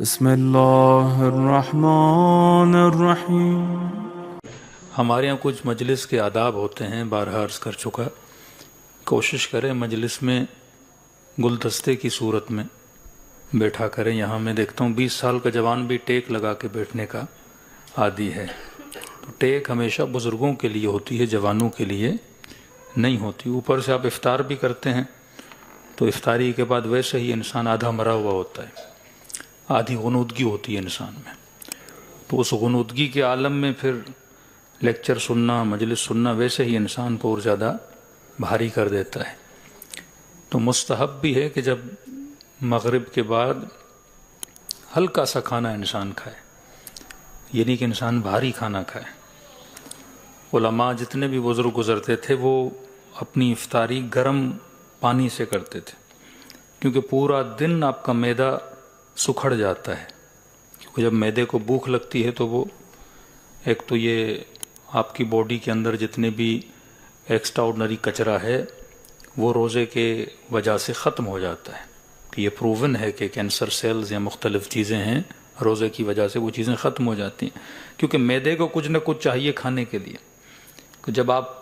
بسم اللہ الرحمن الرحیم۔ ہمارے یہاں کچھ مجلس کے آداب ہوتے ہیں، بارہا عرض کر چکا۔ کوشش کریں مجلس میں گلدستے کی صورت میں بیٹھا کریں۔ یہاں میں دیکھتا ہوں 20 سال کا جوان بھی ٹیک لگا کے بیٹھنے کا عادی ہے، تو ٹیک ہمیشہ بزرگوں کے لیے ہوتی ہے، جوانوں کے لیے نہیں ہوتی۔ اوپر سے آپ افطار بھی کرتے ہیں تو افطاری کے بعد ویسے ہی انسان آدھا مرا ہوا ہوتا ہے، آدھی غنودگی ہوتی ہے انسان میں، تو اس غنودگی کے عالم میں پھر لیکچر سننا، مجلس سننا ویسے ہی انسان کو اور زیادہ بھاری کر دیتا ہے۔ تو مستحب بھی ہے کہ جب مغرب کے بعد ہلکا سا کھانا انسان کھائے، یعنی کہ انسان بھاری کھانا کھائے۔ علماء جتنے بھی بزرگ گزرتے تھے وہ اپنی افطاری گرم پانی سے کرتے تھے، کیونکہ پورا دن آپ کا معدہ سکھڑ جاتا ہے، کیونکہ جب معدے کو بھوک لگتی ہے تو وہ ایک تو یہ آپ کی باڈی کے اندر جتنے بھی ایکسٹرا آرڈنری کچرا ہے وہ روزے کے وجہ سے ختم ہو جاتا ہے، کہ یہ پروون ہے کہ کینسر سیلز یا مختلف چیزیں ہیں، روزے کی وجہ سے وہ چیزیں ختم ہو جاتی ہیں، کیونکہ معدے کو کچھ نہ کچھ چاہیے کھانے کے لیے۔ کہ جب آپ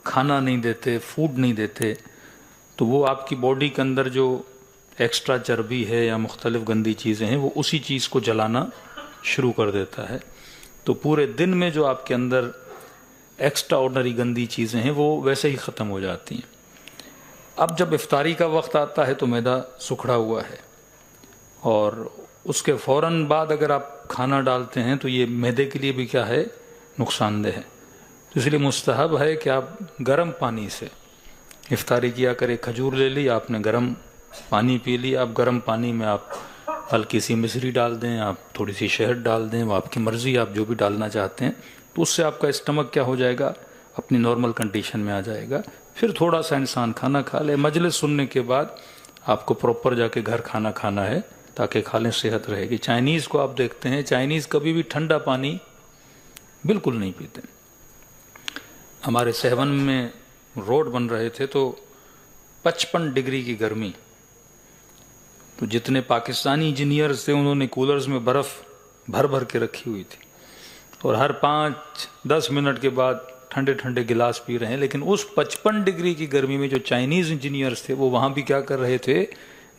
کھانا نہیں دیتے، فوڈ نہیں دیتے، تو وہ آپ کی باڈی کے اندر جو ایکسٹرا چربی ہے یا مختلف گندی چیزیں ہیں وہ اسی چیز کو جلانا شروع کر دیتا ہے، تو پورے دن میں جو آپ کے اندر ایکسٹرا آرڈنری گندی چیزیں ہیں وہ ویسے ہی ختم ہو جاتی ہیں۔ اب جب افطاری کا وقت آتا ہے تو معدہ سکھڑا ہوا ہے، اور اس کے فوراً بعد اگر آپ کھانا ڈالتے ہیں تو یہ معدے کے لیے بھی کیا ہے، نقصان دہ ہے۔ تو اس لیے مستحب ہے کہ آپ گرم پانی سے افطاری کیا کریں۔ کھجور لے لی آپ نے، گرم پانی پی لی، آپ گرم پانی میں آپ ہلکی سی مصری ڈال دیں، آپ تھوڑی سی شہد ڈال دیں، وہ آپ کی مرضی، آپ جو بھی ڈالنا چاہتے ہیں، تو اس سے آپ کا اسٹمک کیا ہو جائے گا، اپنی نارمل کنڈیشن میں آ جائے گا۔ پھر تھوڑا سا انسان کھانا کھا لے۔ مجلس سننے کے بعد آپ کو پراپر جا کے گھر کھانا کھانا ہے تاکہ کھا لیں، صحت رہے گی۔ چائنیز کو آپ دیکھتے ہیں، چائنیز کبھی بھی ٹھنڈا پانی بالکل نہیں پیتے۔ ہمارے سیون میں روڈ بن رہے تھے تو 55 ڈگری کی گرمی، تو جتنے پاکستانی انجینئرز تھے انہوں نے کولرز میں برف بھر بھر کے رکھی ہوئی تھی، اور ہر 5-10 منٹ کے بعد ٹھنڈے ٹھنڈے گلاس پی رہے ہیں۔ لیکن اس 55 ڈگری کی گرمی میں جو چائنیز انجینئرز تھے وہ وہاں بھی کیا کر رہے تھے،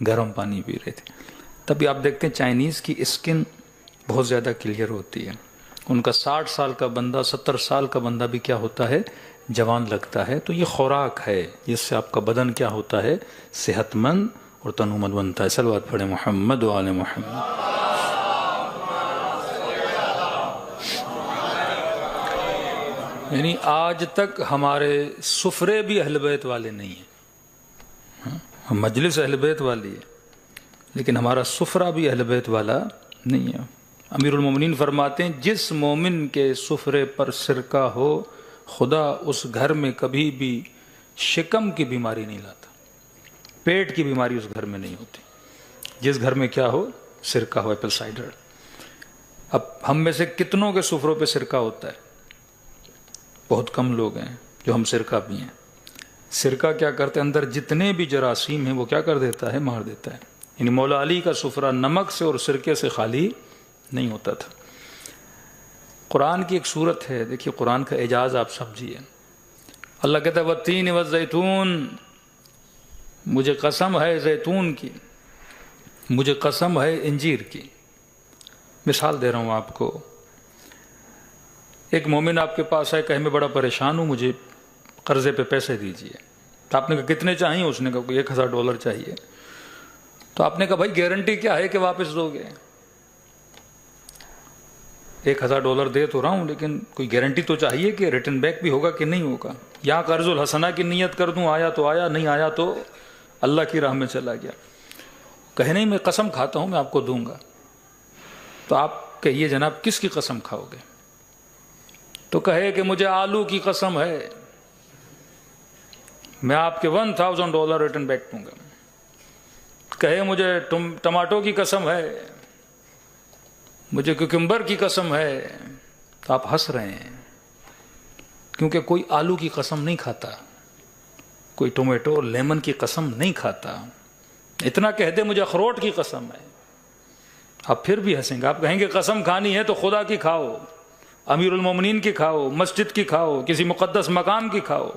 گرم پانی پی رہے تھے۔ تبھی آپ دیکھتے ہیں چائنیز کی اسکن بہت زیادہ کلیئر ہوتی ہے، ان کا 60 سال کا بندہ 70 سال کا بندہ بھی کیا ہوتا ہے، جوان لگتا ہے۔ تو یہ خوراک ہے جس سے آپ کا بدن کیا ہوتا ہے، صحت مند اور تنومند بنتا ہے۔ صلوات پڑھیں محمد و آل محمد۔ یعنی آج تک ہمارے سفرے بھی اہل بیت والے نہیں ہیں، ہم مجلس اہل بیت والی ہے لیکن ہمارا سفرہ بھی اہل بیت والا نہیں ہے۔ امیر المومنین فرماتے ہیں جس مومن کے سفرے پر سرکہ ہو خدا اس گھر میں کبھی بھی شکم کی بیماری نہیں لاتا، پیٹ کی بیماری اس گھر میں نہیں ہوتی، جس گھر میں کیا ہو، سرکہ ہو، ایپل سائڈر۔ اب ہم میں سے کتنوں کے سفروں پہ سرکہ ہوتا ہے؟ بہت کم لوگ ہیں جو ہم سرکہ بھی ہیں۔ سرکہ کیا کرتے ہیں، اندر جتنے بھی جراثیم ہیں وہ کیا کر دیتا ہے، مار دیتا ہے۔ یعنی مولا علی کا سفرہ نمک سے اور سرکے سے خالی نہیں ہوتا تھا۔ قرآن کی ایک صورت ہے، دیکھیے قرآن کا اعجاز آپ سمجھیے۔ اللہ کہتا ہے والتین والزیتون، مجھے قسم ہے زیتون کی، مجھے قسم ہے انجیر کی۔ مثال دے رہا ہوں آپ کو، ایک مومن آپ کے پاس آئے، کہے میں بڑا پریشان ہوں، مجھے قرضے پہ پیسے دیجیے۔ تو آپ نے کہا کتنے چاہیے؟ اس نے کہا کوئی $1000 چاہیے۔ تو آپ نے کہا بھائی گارنٹی کیا ہے کہ واپس دو گے؟ $1000 دے تو رہا ہوں لیکن کوئی گارنٹی تو چاہیے کہ ریٹرن بیک بھی ہوگا کہ نہیں ہوگا۔ یہاں قرض الحسنہ کی نیت کر دوں، آیا تو آیا، نہیں آیا تو اللہ کی راہ میں چلا گیا۔ کہے نہیں میں قسم کھاتا ہوں میں آپ کو دوں گا۔ تو آپ کہیے جناب کس کی قسم کھاؤ گے؟ تو کہے کہ مجھے آلو کی قسم ہے، میں آپ کے $1000 ریٹرن بیک دوں گا۔ کہے مجھے ٹماٹو کی قسم ہے، مجھے ککمبر کی قسم ہے، تو آپ ہنس رہے ہیں کیونکہ کوئی آلو کی قسم نہیں کھاتا، کوئی ٹومیٹو اور لیمن کی قسم نہیں کھاتا۔ اتنا کہہ دے مجھے اخروٹ کی قسم ہے، آپ پھر بھی ہنسیں گے. آپ کہیں گے قسم کھانی ہے تو خدا کی کھاؤ، امیر المومنین کی کھاؤ، مسجد کی کھاؤ، کسی مقدس مقام کی کھاؤ.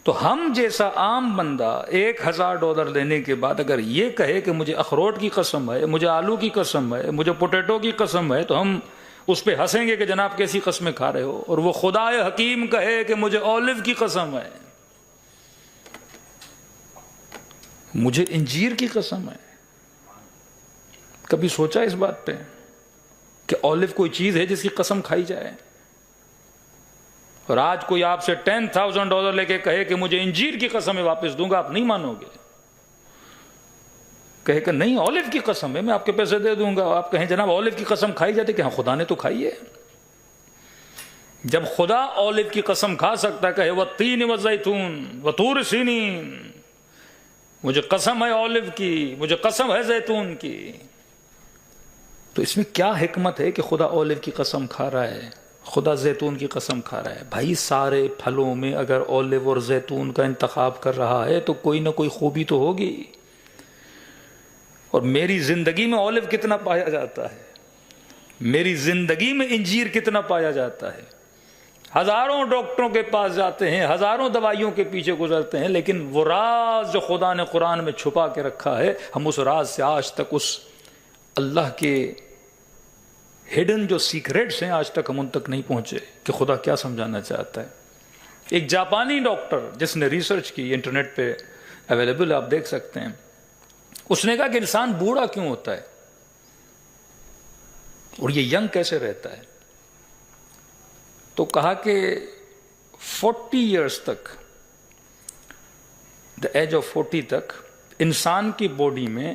تو ہم جیسا عام بندہ $1000 لینے کے بعد اگر یہ کہے کہ مجھے اخروٹ کی قسم ہے، مجھے آلو کی قسم ہے، مجھے پوٹیٹو کی قسم ہے، تو ہم اس پہ ہنسیں گے کہ جناب کیسی قسمیں کھا رہے ہو. اور وہ خدائے حکیم کہے کہ مجھے اولیو کی قسم ہے، مجھے انجیر کی قسم ہے. کبھی سوچا اس بات پہ کہ اولیو کوئی چیز ہے جس کی قسم کھائی جائے؟ اور آج کوئی آپ سے $10,000 لے کے کہے کہ مجھے انجیر کی قسم ہے واپس دوں گا، آپ نہیں مانو گے. کہے کہ نہیں اولیو کی قسم ہے میں آپ کے پیسے دے دوں گا. آپ کہیں جناب اولیو کی قسم کھائی جاتی کہ ہاں خدا نے تو کھائی ہے. جب خدا اولیو کی قسم کھا سکتا ہے کہے والتین والزیتون وطور سینین، مجھے قسم ہے اولیو کی، مجھے قسم ہے زیتون کی، تو اس میں کیا حکمت ہے کہ خدا اولیو کی قسم کھا رہا ہے، خدا زیتون کی قسم کھا رہا ہے؟ بھائی سارے پھلوں میں اگر اولیو اور زیتون کا انتخاب کر رہا ہے تو کوئی نہ کوئی خوبی تو ہوگی. اور میری زندگی میں اولیو کتنا پایا جاتا ہے، میری زندگی میں انجیر کتنا پایا جاتا ہے. ہزاروں ڈاکٹروں کے پاس جاتے ہیں، ہزاروں دوائیوں کے پیچھے گزرتے ہیں، لیکن وہ راز جو خدا نے قرآن میں چھپا کے رکھا ہے، ہم اس راز سے آج تک، اس اللہ کے ہڈن جو سیکریٹس ہیں، آج تک ہم ان تک نہیں پہنچے کہ خدا کیا سمجھانا چاہتا ہے. ایک جاپانی ڈاکٹر جس نے ریسرچ کی، انٹرنیٹ پہ اویلیبل آپ دیکھ سکتے ہیں، اس نے کہا کہ انسان بوڑھا کیوں ہوتا ہے اور یہ ینگ کیسے رہتا ہے. تو کہا کہ 40 ایئرز تک، دا ایج آف 40 تک انسان کی باڈی میں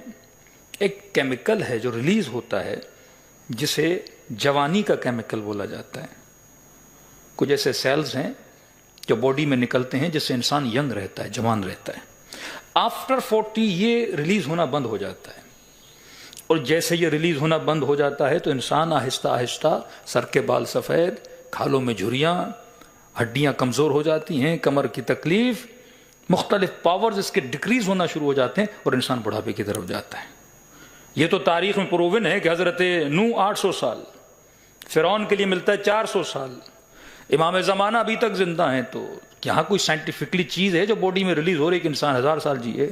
ایک کیمیکل ہے جو ریلیز ہوتا ہے جسے جوانی کا کیمیکل بولا جاتا ہے. کچھ ایسے سیلز ہیں جو باڈی میں نکلتے ہیں جس سے انسان ینگ رہتا ہے، جوان رہتا ہے. آفٹر 40 یہ ریلیز ہونا بند ہو جاتا ہے، اور جیسے یہ ریلیز ہونا بند ہو جاتا ہے تو انسان آہستہ آہستہ سر کے بال سفید، کھالوں میں جھریاں، ہڈیاں کمزور ہو جاتی ہیں، کمر کی تکلیف، مختلف پاورز اس کے ڈکریز ہونا شروع ہو جاتے ہیں اور انسان بڑھاپے کی طرف جاتا ہے. یہ تو تاریخ میں پروون ہے کہ حضرت نوح 800 سال، فرعون کے لیے ملتا ہے 400 سال، امام زمانہ ابھی تک زندہ ہیں. تو یہاں کوئی سائنٹیفکلی چیز ہے جو باڈی میں ریلیز ہو رہی کہ انسان 1000 سال جیے؟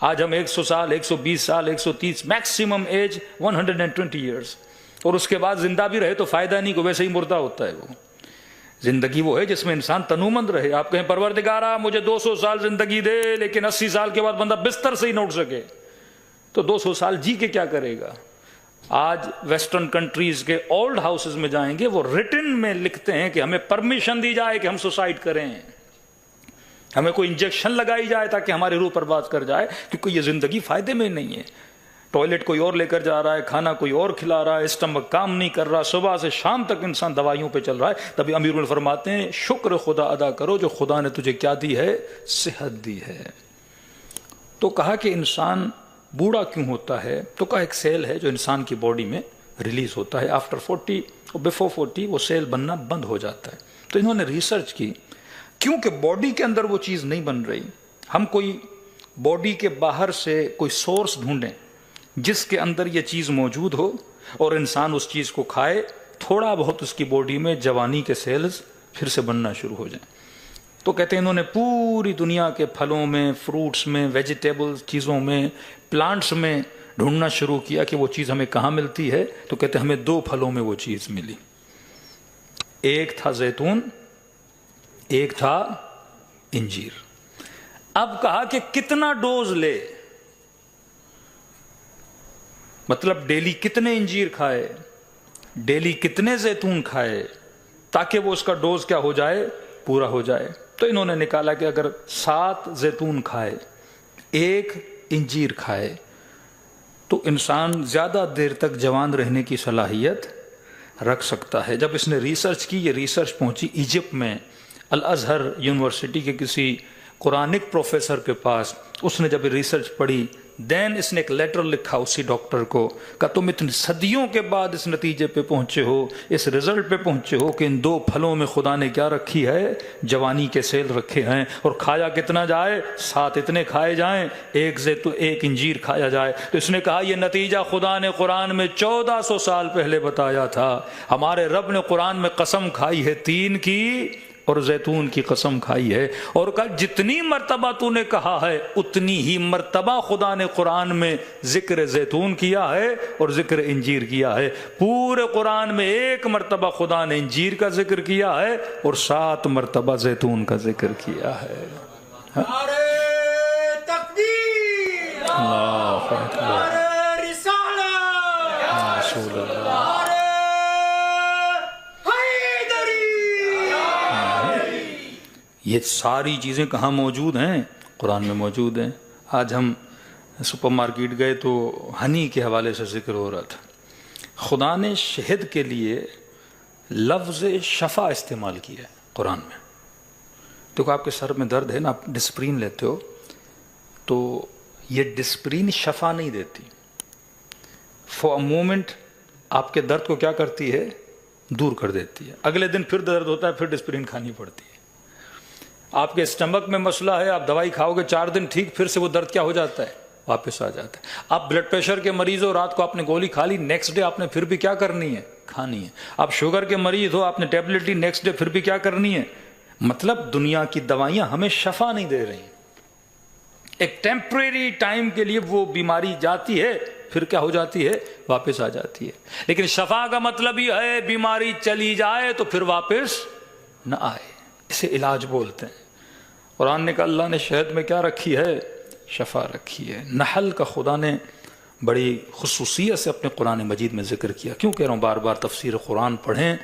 آج ہم 100 سال، 120 سال، 130، میکسیمم ایج 120 ایئرز، اور اس کے بعد زندہ بھی رہے تو فائدہ نہیں، کو ویسے ہی مردہ ہوتا ہے. وہ زندگی وہ ہے جس میں انسان تنومند رہے. آپ کہیں پروردگارا مجھے 200 سال زندگی دے، لیکن 80 سال کے بعد بندہ بستر سے ہی نہ اٹھ سکے، تو 200 سال جی کے کیا کرے گا؟ آج ویسٹرن کنٹریز کے اولڈ ہاؤسز میں جائیں گے، وہ ریٹن میں لکھتے ہیں کہ ہمیں پرمیشن دی جائے کہ ہم سوسائڈ کریں، ہمیں کوئی انجیکشن لگائی جائے تاکہ ہماری روح پرواز کر جائے، کیونکہ یہ زندگی فائدے میں نہیں ہے. ٹوائلٹ کوئی اور لے کر جا رہا ہے، کھانا کوئی اور کھلا رہا ہے، اسٹمک کام نہیں کر رہا، صبح سے شام تک انسان دوائیوں پہ چل رہا ہے. تبھی امیر المومنین فرماتے ہیں شکر خدا ادا کرو جو خدا نے تجھے کیا دی ہے؟ صحت دی ہے. تو کہا کہ انسان بوڑھا کیوں ہوتا ہے؟ تو کہا ایک سیل ہے جو انسان کی باڈی میں ریلیز ہوتا ہے آفٹر 40 اور بیفور 40 وہ سیل بننا بند ہو جاتا ہے. تو انہوں نے ریسرچ کی، کیونکہ باڈی کے اندر وہ چیز نہیں بن رہی، ہم کوئی باڈی کے باہر سے کوئی سورس ڈھونڈیں جس کے اندر یہ چیز موجود ہو اور انسان اس چیز کو کھائے، تھوڑا بہت اس کی باڈی میں جوانی کے سیلز پھر سے بننا شروع ہو جائیں. تو کہتے ہیں انہوں نے پوری دنیا کے پھلوں میں، فروٹس میں، ویجیٹیبل چیزوں میں، پلانٹس میں ڈھونڈنا شروع کیا کہ وہ چیز ہمیں کہاں ملتی ہے. تو کہتے ہیں ہمیں 2 پھلوں میں وہ چیز ملی، ایک تھا زیتون، ایک تھا انجیر. اب کہا کہ کتنا ڈوز لے، مطلب ڈیلی کتنے انجیر کھائے، ڈیلی کتنے زیتون کھائے، تاکہ وہ اس کا ڈوز کیا ہو جائے؟ پورا ہو جائے. تو انہوں نے نکالا کہ اگر 7 زیتون کھائے، 1 انجیر کھائے، تو انسان زیادہ دیر تک جوان رہنے کی صلاحیت رکھ سکتا ہے. جب اس نے ریسرچ کی، یہ ریسرچ پہنچی ایجپٹ میں الازہر یونیورسٹی کے کسی قرآنک پروفیسر کے پاس. اس نے جب ریسرچ پڑھی دین اس نے ایک لیٹر لکھا اسی ڈاکٹر کو کہ تم اتنی صدیوں کے بعد اس نتیجے پہ پہنچے ہو، اس رزلٹ پہ پہنچے ہو کہ ان 2 پھلوں میں خدا نے کیا رکھی ہے؟ جوانی کے سیل رکھے ہیں، اور کھایا کتنا جائے؟ 7 اتنے کھائے جائیں، ایک انجیر کھایا جائے۔ تو اس نے کہا یہ نتیجہ خدا نے قرآن میں 1400 سال پہلے بتایا تھا، ہمارے رب نے قرآن میں قسم کھائی ہے 3 کی، اور زیتون کی قسم کھائی ہے، اور کہا جتنی مرتبہ تو نے کہا ہے اتنی ہی مرتبہ خدا نے قرآن میں ذکر زیتون کیا ہے اور ذکر انجیر کیا ہے۔ پورے قرآن میں 1 مرتبہ خدا نے انجیر کا ذکر کیا ہے اور 7 مرتبہ زیتون کا ذکر کیا ہے۔ نعرہ تکبیر، اللہ اکبر، نعرہ رسالت، رسول اللہ۔ نعرہ حیدری۔ یہ ساری چیزیں کہاں موجود ہیں؟ قرآن میں موجود ہیں۔ آج ہم سپر مارکیٹ گئے تو ہنی کے حوالے سے ذکر ہو رہا تھا، خدا نے شہد کے لیے لفظ شفا استعمال کیا ہے قرآن میں۔ دیکھو آپ کے سر میں درد ہے نا، آپ ڈسپرین لیتے ہو تو یہ ڈسپرین شفا نہیں دیتی، فور اے مومنٹ آپ کے درد کو کیا کرتی ہے؟ دور کر دیتی ہے۔ اگلے دن پھر درد ہوتا ہے، پھر ڈسپرین کھانی پڑتی ہے۔ آپ کے اسٹمک میں مسئلہ ہے، آپ دوائی کھاؤ گے 4 دن ٹھیک، پھر سے وہ درد کیا ہو جاتا ہے؟ واپس آ جاتا ہے۔ آپ بلڈ پریشر کے مریض ہو، رات کو آپ نے گولی کھا لی، نیکسٹ ڈے آپ نے پھر بھی کیا کرنی ہے؟ کھانی ہے۔ آپ شوگر کے مریض ہو، آپ نے ٹیبلٹ لی، نیکسٹ ڈے پھر بھی کیا کرنی ہے؟ مطلب دنیا کی دوائیاں ہمیں شفا نہیں دے رہی، ایک ٹیمپریری ٹائم کے لیے وہ بیماری جاتی ہے، پھر کیا ہو جاتی ہے؟ واپس آ جاتی ہے۔ لیکن شفا کا مطلب یہ ہے بیماری چلی جائے تو پھر واپس نہ آئے، اسے علاج بولتے ہیں۔ قرآن نے کہا اللہ نے شہد میں کیا رکھی ہے؟ شفا رکھی ہے۔ نحل کا خدا نے بڑی خصوصیت سے اپنے قرآن مجید میں ذکر کیا۔ کیوں کہہ رہا ہوں بار بار تفسیر قرآن پڑھیں،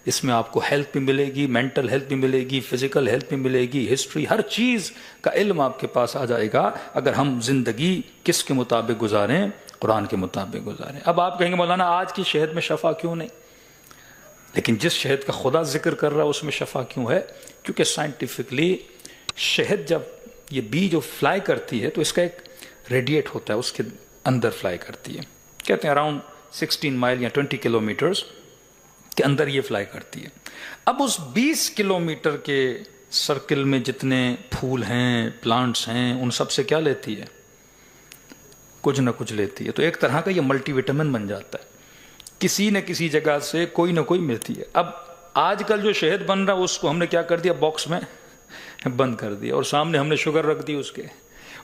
اس میں آپ کو ہیلتھ بھی ملے گی، مینٹل ہیلتھ بھی ملے گی، فزیکل ہیلتھ بھی ملے گی، ہسٹری، ہر چیز کا علم آپ کے پاس آ جائے گا اگر ہم زندگی کس کے مطابق گزاریں؟ قرآن کے مطابق گزاریں۔ اب آپ کہیں گے مولانا آج کی شہد میں شفا کیوں نہیں؟ لیکن جس شہد کا خدا ذکر کر رہا ہے اس میں شفا کیوں ہے؟ کیونکہ سائنٹیفکلی شہد جب یہ بی جو فلائی کرتی ہے تو اس کا ایک ریڈیٹ ہوتا ہے، اس کے اندر فلائی کرتی ہے، کہتے ہیں اراؤنڈ 16 مائل یا 20 کلومیٹرز کے اندر یہ فلائی کرتی ہے۔ اب اس 20 کلومیٹر کے سرکل میں جتنے پھول ہیں، پلانٹس ہیں، ان سب سے کیا لیتی ہے؟ کچھ نہ کچھ لیتی ہے۔ تو ایک طرح کا یہ ملٹی وٹامن بن جاتا ہے، کسی نہ کسی جگہ سے کوئی نہ کوئی ملتی ہے۔ اب آج کل جو شہد بن رہا ہے اس کو ہم نے کیا کر دیا؟ باکس میں بند کر دیا، اور سامنے ہم نے شوگر رکھ دی اس کے،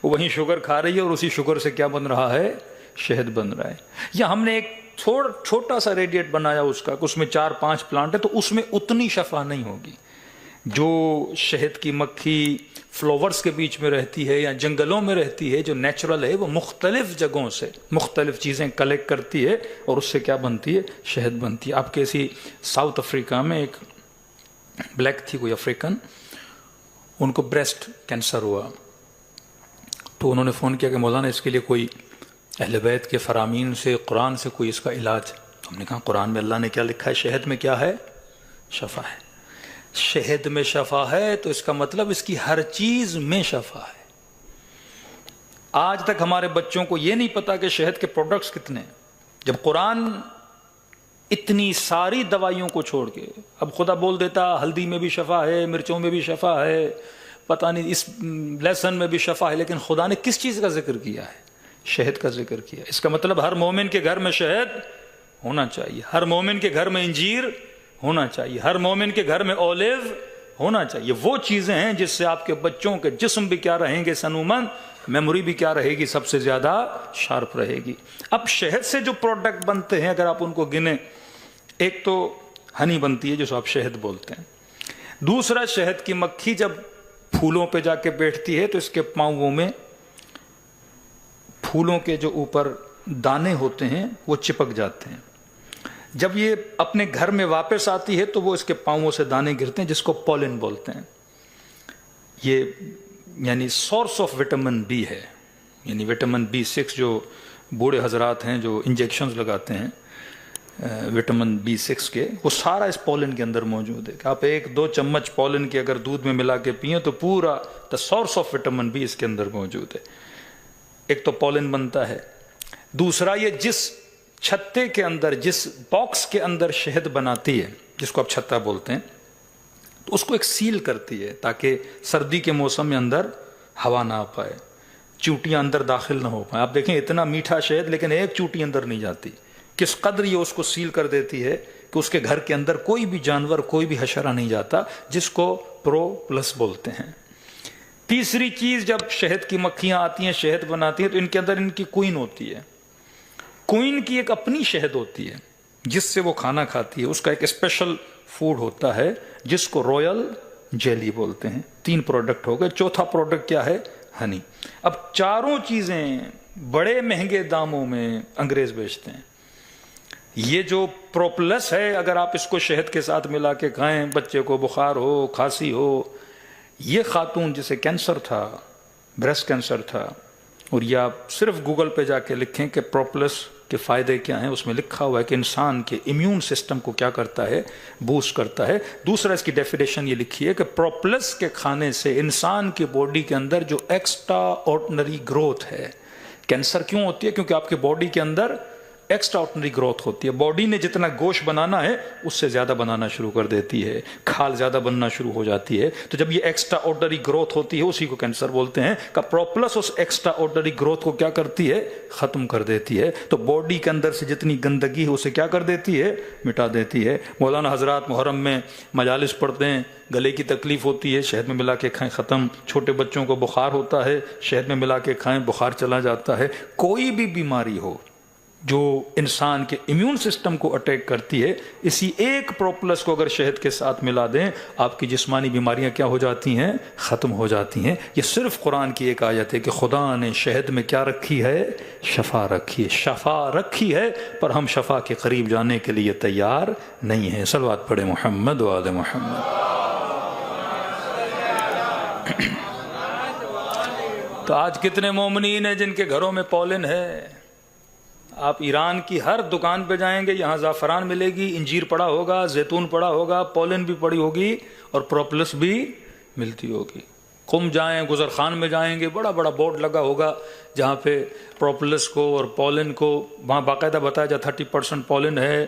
وہیں شوگر کھا رہی ہے اور اسی شوگر سے کیا بن رہا ہے؟ شہد بن رہا ہے۔ یا ہم نے ایک چھوٹا سا ریڈیٹ بنایا اس کا، اس میں 4-5 پلانٹ ہے، تو اس میں اتنی شفا نہیں ہوگی جو شہد کی مکھی فلاورز کے بیچ میں رہتی ہے یا جنگلوں میں رہتی ہے، جو نیچرل ہے، وہ مختلف جگہوں سے مختلف چیزیں کلیکٹ کرتی ہے اور اس سے کیا بنتی ہے؟ شہد بنتی ہے۔ آپ کیسی ساؤتھ افریقہ میں ایک بلیک تھی کوئی افریقن، ان کو بریسٹ کینسر ہوا، تو انہوں نے فون کیا کہ مولانا اس کے لیے کوئی اہل بیت کے فرامین سے، قرآن سے کوئی اس کا علاج؟ ہم نے کہا قرآن میں اللہ نے کیا لکھا ہے؟ شہد میں کیا ہے؟ شفا ہے۔ شہد میں شفا ہے تو اس کا مطلب اس کی ہر چیز میں شفا ہے۔ آج تک ہمارے بچوں کو یہ نہیں پتا کہ شہد کے پروڈکٹس کتنے ہیں، جب قرآن اتنی ساری دوائیوں کو چھوڑ کے، اب خدا بول دیتا ہلدی میں بھی شفا ہے، مرچوں میں بھی شفا ہے، پتہ نہیں اس لہسن میں بھی شفا ہے، لیکن خدا نے کس چیز کا ذکر کیا ہے؟ شہد کا ذکر کیا۔ اس کا مطلب ہر مومن کے گھر میں شہد ہونا چاہیے، ہر مومن کے گھر میں انجیر ہونا چاہیے، ہر مومن کے گھر میں اولیو ہونا چاہیے۔ وہ چیزیں ہیں جس سے آپ کے بچوں کے جسم بھی کیا رہیں گے؟ سنومند، میموری بھی کیا رہے گی؟ سب سے زیادہ شارپ رہے گی۔ اب شہد سے جو پروڈکٹ بنتے ہیں اگر آپ ان کو گنیں، ایک تو ہنی بنتی ہے جس کو آپ شہد بولتے ہیں، دوسرا شہد کی مکھی جب پھولوں پہ جا کے بیٹھتی ہے تو اس کے پاؤں میں پھولوں کے جو اوپر دانے ہوتے ہیں وہ چپک جاتے ہیں، جب یہ اپنے گھر میں واپس آتی ہے تو وہ اس کے پاؤں سے دانے گرتے ہیں جس کو پولن بولتے ہیں۔ یہ یعنی سورس آف وٹامن بی ہے، یعنی وٹامن B6 جو بوڑھے حضرات ہیں جو انجیکشنز لگاتے ہیں وٹامن B6 کے، وہ سارا اس پولن کے اندر موجود ہے کہ آپ 1-2 چمچ پولن کے اگر دودھ میں ملا کے پئیں تو پورا the source of vitamin B اس کے اندر موجود ہے۔ ایک تو پولن بنتا ہے، دوسرا یہ جس چھتے کے اندر، جس باکس کے اندر شہد بناتی ہے، جس کو آپ چھتا بولتے ہیں، تو اس کو ایک سیل کرتی ہے تاکہ سردی کے موسم میں اندر ہوا نہ آ پائے، چوٹیاں اندر داخل نہ ہو پائیں۔ آپ دیکھیں اتنا میٹھا شہد لیکن ایک چوٹی اندر نہیں جاتی، کس قدر یہ اس کو سیل کر دیتی ہے کہ اس کے گھر کے اندر کوئی بھی جانور، کوئی بھی حشرہ نہیں جاتا، جس کو پرو پلس بولتے ہیں۔ تیسری چیز، جب شہد کی مکھیاں آتی ہیں شہد بناتی ہیں تو ان کے اندر ان کی کوئن ہوتی ہے، کوئن کی ایک اپنی شہد ہوتی ہے جس سے وہ کھانا کھاتی ہے، اس کا ایک اسپیشل فوڈ ہوتا ہے جس کو رویل جیلی بولتے ہیں۔ 3 پروڈکٹ ہو گئے، چوتھا پروڈکٹ کیا ہے؟ ہنی۔ اب چاروں چیزیں بڑے مہنگے داموں میں انگریز بیچتے ہیں۔ یہ جو پروپلس ہے، اگر آپ اس کو شہد کے ساتھ ملا کے کھائیں، بچے کو بخار ہو، کھانسی ہو، یہ خاتون جسے کینسر تھا، بریسٹ کینسر تھا، اور یہ آپ صرف گوگل پہ جا کے لکھیں کہ پروپلس کے فائدے کیا ہیں، اس میں لکھا ہوا ہے کہ انسان کے امیون سسٹم کو کیا کرتا ہے؟ بوسٹ کرتا ہے۔ دوسرا اس کی ڈیفینیشن یہ لکھی ہے کہ پروپلس کے کھانے سے انسان کی باڈی کے اندر جو ایکسٹرا آرڈنری گروتھ ہے، کینسر کیوں ہوتی ہے؟ کیونکہ آپ کی باڈی کے اندر ایکسٹرا آرڈنری گروتھ ہوتی ہے، باڈی نے جتنا گوشت بنانا ہے اس سے زیادہ بنانا شروع کر دیتی ہے، کھال زیادہ بننا شروع ہو جاتی ہے، تو جب یہ ایکسٹرا آرڈنری گروتھ ہوتی ہے اسی کو کینسر بولتے ہیں۔ کا پروپلس اس ایکسٹرا آرڈنری گروتھ کو کیا کرتی ہے؟ ختم کر دیتی ہے، تو باڈی کے اندر سے جتنی گندگی ہے اسے کیا کر دیتی ہے؟ مٹا دیتی ہے۔ مولانا حضرات محرم میں مجالس پڑھتے ہیں، گلے کی تکلیف ہوتی ہے شہد میں ملا کے کھائیں، ختم۔ چھوٹے بچوں کو بخار ہوتا ہے، شہد میں ملا کے کھائیں، بخار چلا جاتا ہے۔ کوئی بھی بیماری ہو جو انسان کے امیون سسٹم کو اٹیک کرتی ہے، اسی ایک پروپلس کو اگر شہد کے ساتھ ملا دیں، آپ کی جسمانی بیماریاں کیا ہو جاتی ہیں؟ ختم ہو جاتی ہیں۔ یہ صرف قرآن کی ایک آیت ہے کہ خدا نے شہد میں کیا رکھی ہے؟ شفا رکھی ہے، شفا رکھی ہے، پر ہم شفا کے قریب جانے کے لیے تیار نہیں ہیں۔ صلوات پڑھے محمد و آل محمد۔ تو آج کتنے مومنین ہیں جن کے گھروں میں پولن ہے؟ آپ ایران کی ہر دکان پہ جائیں گے، یہاں زعفران ملے گی، انجیر پڑا ہوگا، زیتون پڑا ہوگا، پولن بھی پڑی ہوگی اور پروپلس بھی ملتی ہوگی۔ قم جائیں، گزر خان میں جائیں گے، بڑا بڑا بورڈ لگا ہوگا جہاں پہ پروپلس کو اور پولن کو وہاں باقاعدہ بتایا جائے 30% پولن ہے،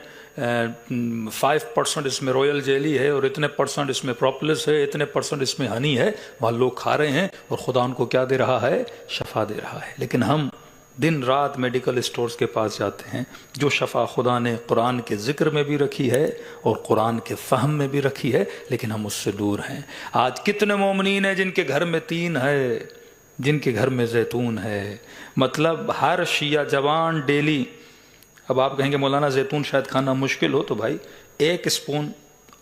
5% اس میں رویل جیلی ہے، اور اتنے % اس میں پروپلس ہے، اتنے % اس میں ہنی ہے۔ وہاں لوگ کھا رہے ہیں اور خدا ان کو کیا دے رہا ہے؟ شفا دے رہا ہے۔ لیکن ہم دن رات میڈیکل اسٹورز کے پاس جاتے ہیں، جو شفا خدا نے قرآن کے ذکر میں بھی رکھی ہے اور قرآن کے فہم میں بھی رکھی ہے، لیکن ہم اس سے دور ہیں۔ آج کتنے مومنین ہیں جن کے گھر میں تین ہے، جن کے گھر میں زیتون ہے، مطلب ہر شیعہ جوان ڈیلی۔ اب آپ کہیں گے مولانا زیتون شاید کھانا مشکل ہو، تو بھائی 1 اسپون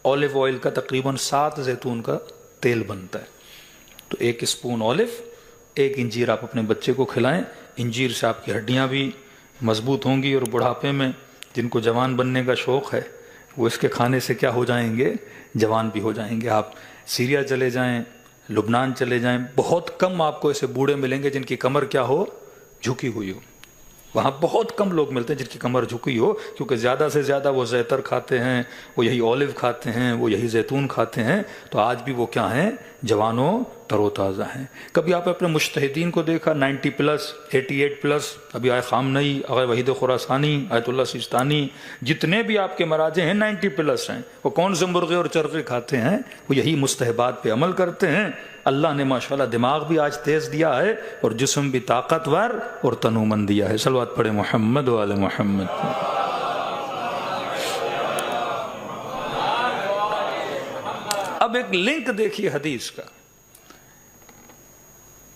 اولیو آئل کا تقریباً 7 زیتون کا تیل بنتا ہے، تو 1 اسپون اولیو، 1 انجیر آپ اپنے بچے کو کھلائیں، انجیر سے آپ کی ہڈیاں بھی مضبوط ہوں گی، اور بڑھاپے میں جن کو جوان بننے کا شوق ہے وہ اس کے کھانے سے کیا ہو جائیں گے؟ جوان بھی ہو جائیں گے۔ آپ سیریا چلے جائیں، لبنان چلے جائیں، بہت کم آپ کو ایسے بوڑھے ملیں گے جن کی کمر کیا ہو؟ جھکی ہوئی ہو۔ وہاں بہت کم لوگ ملتے ہیں جن کی کمر جھکی ہو، کیونکہ زیادہ سے زیادہ وہ زیتر کھاتے ہیں، وہ یہی اولیو کھاتے ہیں، وہ یہی زیتون کھاتے ہیں، تو آج بھی وہ کیا ہیں؟ جوانوں تر و تازہ ہیں۔ کبھی آپ اپنے مجتہدین کو دیکھا 90+، 88+، ابھی آئے خامنئی، آئے وحید خراسانی، آیت اللہ سیستانی، جتنے بھی آپ کے مراجع ہیں 90+ ہیں۔ وہ کون سے مرغے اور چرغے کھاتے ہیں؟ وہ یہی مستحبات پہ عمل کرتے ہیں۔ اللہ نے ماشاءاللہ دماغ بھی آج تیز دیا ہے اور جسم بھی طاقتور اور تنومند دیا ہے۔ صلوات پڑھے محمد و آل محمد۔ اب ایک لنک دیکھیے حدیث کا،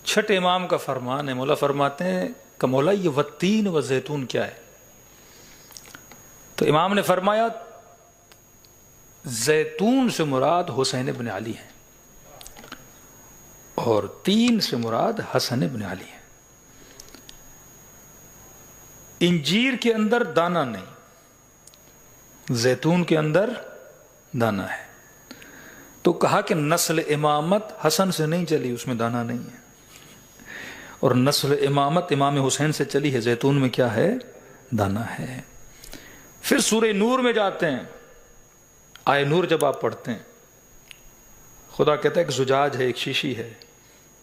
چھٹے امام کا فرمان ہے، مولا فرماتے ہیں کہ مولا یہ والتین و زیتون کیا ہے؟ تو امام نے فرمایا زیتون سے مراد حسین ابن علی ہیں، اور تین سے مراد حسن ابن علی ہے۔ انجیر کے اندر دانہ نہیں، زیتون کے اندر دانہ ہے، تو کہا کہ نسل امامت حسن سے نہیں چلی، اس میں دانہ نہیں ہے، اور نسل امامت امام حسین سے چلی ہے، زیتون میں کیا ہے؟ دانہ ہے۔ پھر سورہ نور میں جاتے ہیں، آئے نور جب آپ پڑھتے ہیں، خدا کہتا ہے ایک زجاج ہے، ایک شیشی ہے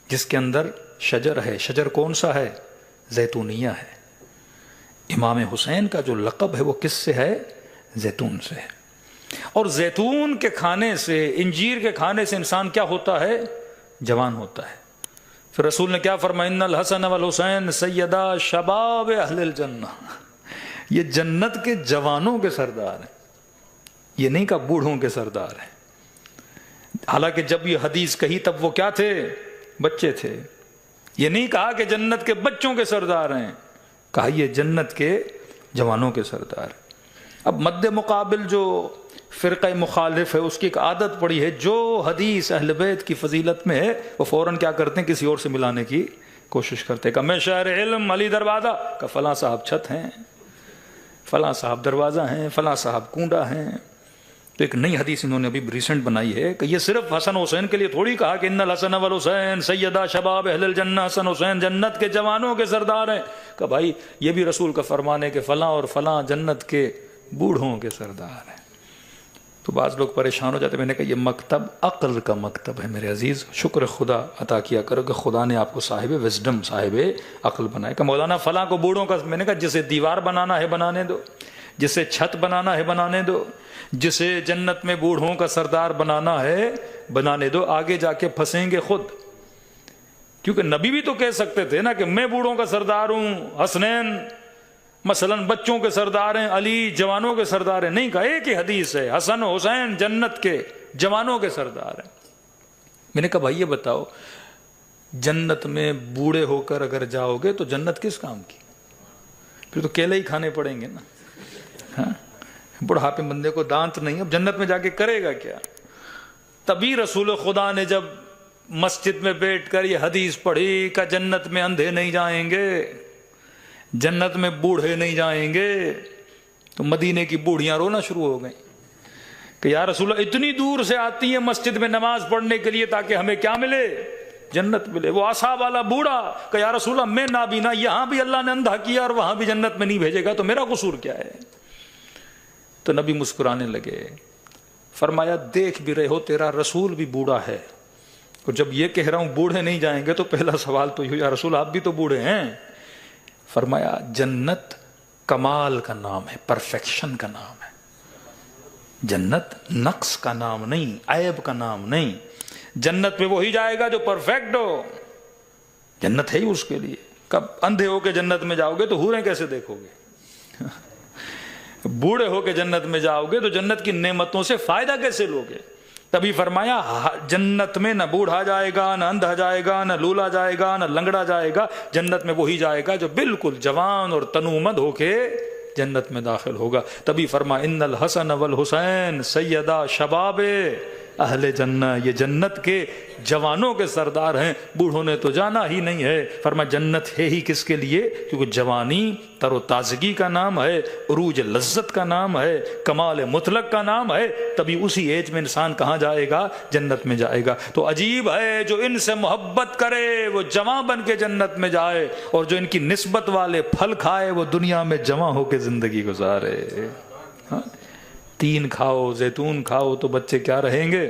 جس کے اندر شجر ہے۔ شجر کون سا ہے؟ زیتونیہ ہے. امام حسین کا جو لقب ہے وہ کس سے ہے؟ زیتون سے ہے. اور زیتون کے کھانے سے، انجیر کے کھانے سے انسان کیا ہوتا ہے؟ جوان ہوتا ہے. پھر رسول نے کیا فرمایا؟ ان الحسن والحسین سیدا شباب اہل الجنہ. یہ جنت کے جوانوں کے سردار ہیں، یہ نہیں کہا بوڑھوں کے سردار ہیں. حالانکہ جب یہ حدیث کہی تب وہ کیا تھے؟ بچے تھے. یہ نہیں کہا کہ جنت کے بچوں کے سردار ہیں، کہا یہ جنت کے جوانوں کے سردار. اب مد مقابل جو فرقہ مخالف ہے اس کی ایک عادت پڑی ہے، جو حدیث اہل بیت کی فضیلت میں ہے وہ فوراً کیا کرتے ہیں؟ کسی اور سے ملانے کی کوشش کرتے ہیں. کہ میں شہر علم علی دروازہ کا فلاں صاحب چھت ہیں، فلاں صاحب دروازہ ہیں، فلاں صاحب کنڈا ہیں. تو ایک نئی حدیث انہوں نے ابھی ریسنٹ بنائی ہے کہ یہ صرف حسن حسین کے لیے تھوڑی کہا کہ ان الحسن والحسین سیدہ شباب اہل الجنہ. حسن حسین جنت کے جوانوں کے سردار ہیں. کہ بھائی یہ بھی رسول کا فرمان ہے کہ فلاں اور فلاں جنت کے بوڑھوں کے سردار ہیں. تو بعض لوگ پریشان ہو جاتے ہیں. میں نے کہا یہ مکتب عقل کا مکتب ہے میرے عزیز. شکر خدا عطا کیا کرو کہ خدا نے آپ کو صاحب وزڈم، صاحب عقل بنائے. کہ مولانا فلاں کو بوڑھوں کا، میں نے کہا جسے دیوار بنانا ہے بنانے دو، جسے چھت بنانا ہے بنانے دو، جسے جنت میں بوڑھوں کا سردار بنانا ہے بنانے دو. آگے جا کے پھنسیں گے خود. کیونکہ نبی بھی تو کہہ سکتے تھے نا کہ میں بوڑھوں کا سردار ہوں، حسنین مثلا بچوں کے سردار ہیں، علی جوانوں کے سردار ہیں. نہیں کہا. ایک ہی حدیث ہے، حسن حسین جنت کے جوانوں کے سردار ہیں. میں نے کہا بھائی یہ بتاؤ، جنت میں بوڑھے ہو کر اگر جاؤ گے تو جنت کس کام کی؟ پھر تو کیلے ہی کھانے پڑیں گے نا. ہاں، بڑھاپے بندے کو دانت نہیں، اب جنت میں جا کے کرے گا کیا؟ تبھی رسول خدا نے جب مسجد میں بیٹھ کر یہ حدیث پڑھی کہ جنت میں اندھے نہیں جائیں گے، جنت میں بوڑھے نہیں جائیں گے، تو مدینے کی بوڑھیاں رونا شروع ہو گئیں کہ یا رسول اللہ اتنی دور سے آتی ہیں مسجد میں نماز پڑھنے کے لیے تاکہ ہمیں کیا ملے؟ جنت ملے. وہ عصا والا بوڑھا کہ یا رسول اللہ میں نابینا، یہاں بھی اللہ نے اندھا کیا اور وہاں بھی جنت میں نہیں بھیجے گا، تو میرا قصور کیا ہے؟ تو نبی مسکرانے لگے. فرمایا دیکھ بھی رہے ہو تیرا رسول بھی بوڑھا ہے، اور جب یہ کہہ رہا ہوں بوڑھے نہیں جائیں گے تو پہلا سوال تو یہ، یا رسول آپ بھی تو بوڑھے ہیں. فرمایا جنت کمال کا نام ہے، پرفیکشن کا نام ہے. جنت نقص کا نام نہیں، عیب کا نام نہیں. جنت میں وہی جائے گا جو پرفیکٹ ہو. جنت ہے ہی اس کے لیے. کب اندھے ہو کے جنت میں جاؤ گے تو حوریں کیسے دیکھو گے؟ بوڑھے ہو کے جنت میں جاؤ گے تو جنت کی نعمتوں سے فائدہ کیسے لوگے؟ تبھی فرمایا جنت میں نہ بوڑھا جائے گا، نہ اندھا جائے گا، نہ لولا جائے گا، نہ لنگڑا جائے گا. جنت میں وہی جائے گا جو بالکل جوان اور تنومند ہو کے جنت میں داخل ہوگا. تبھی فرما ان الحسن والحسین سیدا شباب اہل جنہ. یہ جنت کے جوانوں کے سردار ہیں، بوڑھوں نے تو جانا ہی نہیں ہے. فرما جنت ہے ہی کس کے لیے؟ کیونکہ جوانی تر و تازگی کا نام ہے، عروج لذت کا نام ہے، کمال مطلق کا نام ہے. تبھی اسی ایج میں انسان کہاں جائے گا؟ جنت میں جائے گا. تو عجیب ہے جو ان سے محبت کرے وہ جواں بن کے جنت میں جائے، اور جو ان کی نسبت والے پھل کھائے وہ دنیا میں جواں ہو کے زندگی گزارے. ہاں، تین کھاؤ، زیتون کھاؤ تو بچے کیا رہیں گے؟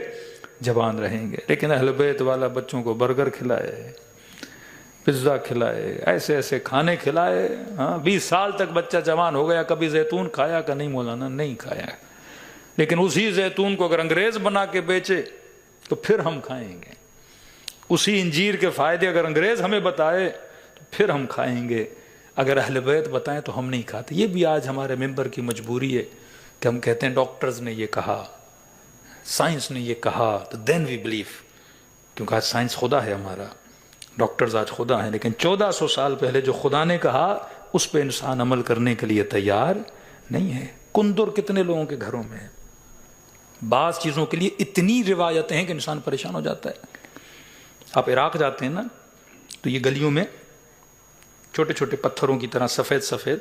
جوان رہیں گے. لیکن اہل بیت والا بچوں کو برگر کھلائے، پزا کھلائے، ایسے ایسے کھانے کھلائے. ہاں، 20 سال تک بچہ جوان ہو گیا، کبھی زیتون کھایا کہ نہیں مولانا؟ نہیں کھایا. لیکن اسی زیتون کو اگر انگریز بنا کے بیچے تو پھر ہم کھائیں گے. اسی انجیر کے فائدے اگر انگریز ہمیں بتائے تو پھر ہم کھائیں گے. اگر اہل بیت بتائیں تو ہم نہیں کھاتے. یہ بھی آج ہمارے ممبر کی مجبوری ہے کہ ہم کہتے ہیں ڈاکٹرز نے یہ کہا، سائنس نے یہ کہا، تو دین وی بلیو. کیونکہ آج سائنس خدا ہے ہمارا، ڈاکٹرز آج خدا ہیں. لیکن 1400 سال پہلے جو خدا نے کہا اس پہ انسان عمل کرنے کے لیے تیار نہیں ہے. کندر کتنے لوگوں کے گھروں میں ہے. بعض چیزوں کے لیے اتنی روایتیں ہیں کہ انسان پریشان ہو جاتا ہے. آپ عراق جاتے ہیں نا تو یہ گلیوں میں چھوٹے چھوٹے پتھروں کی طرح سفید سفید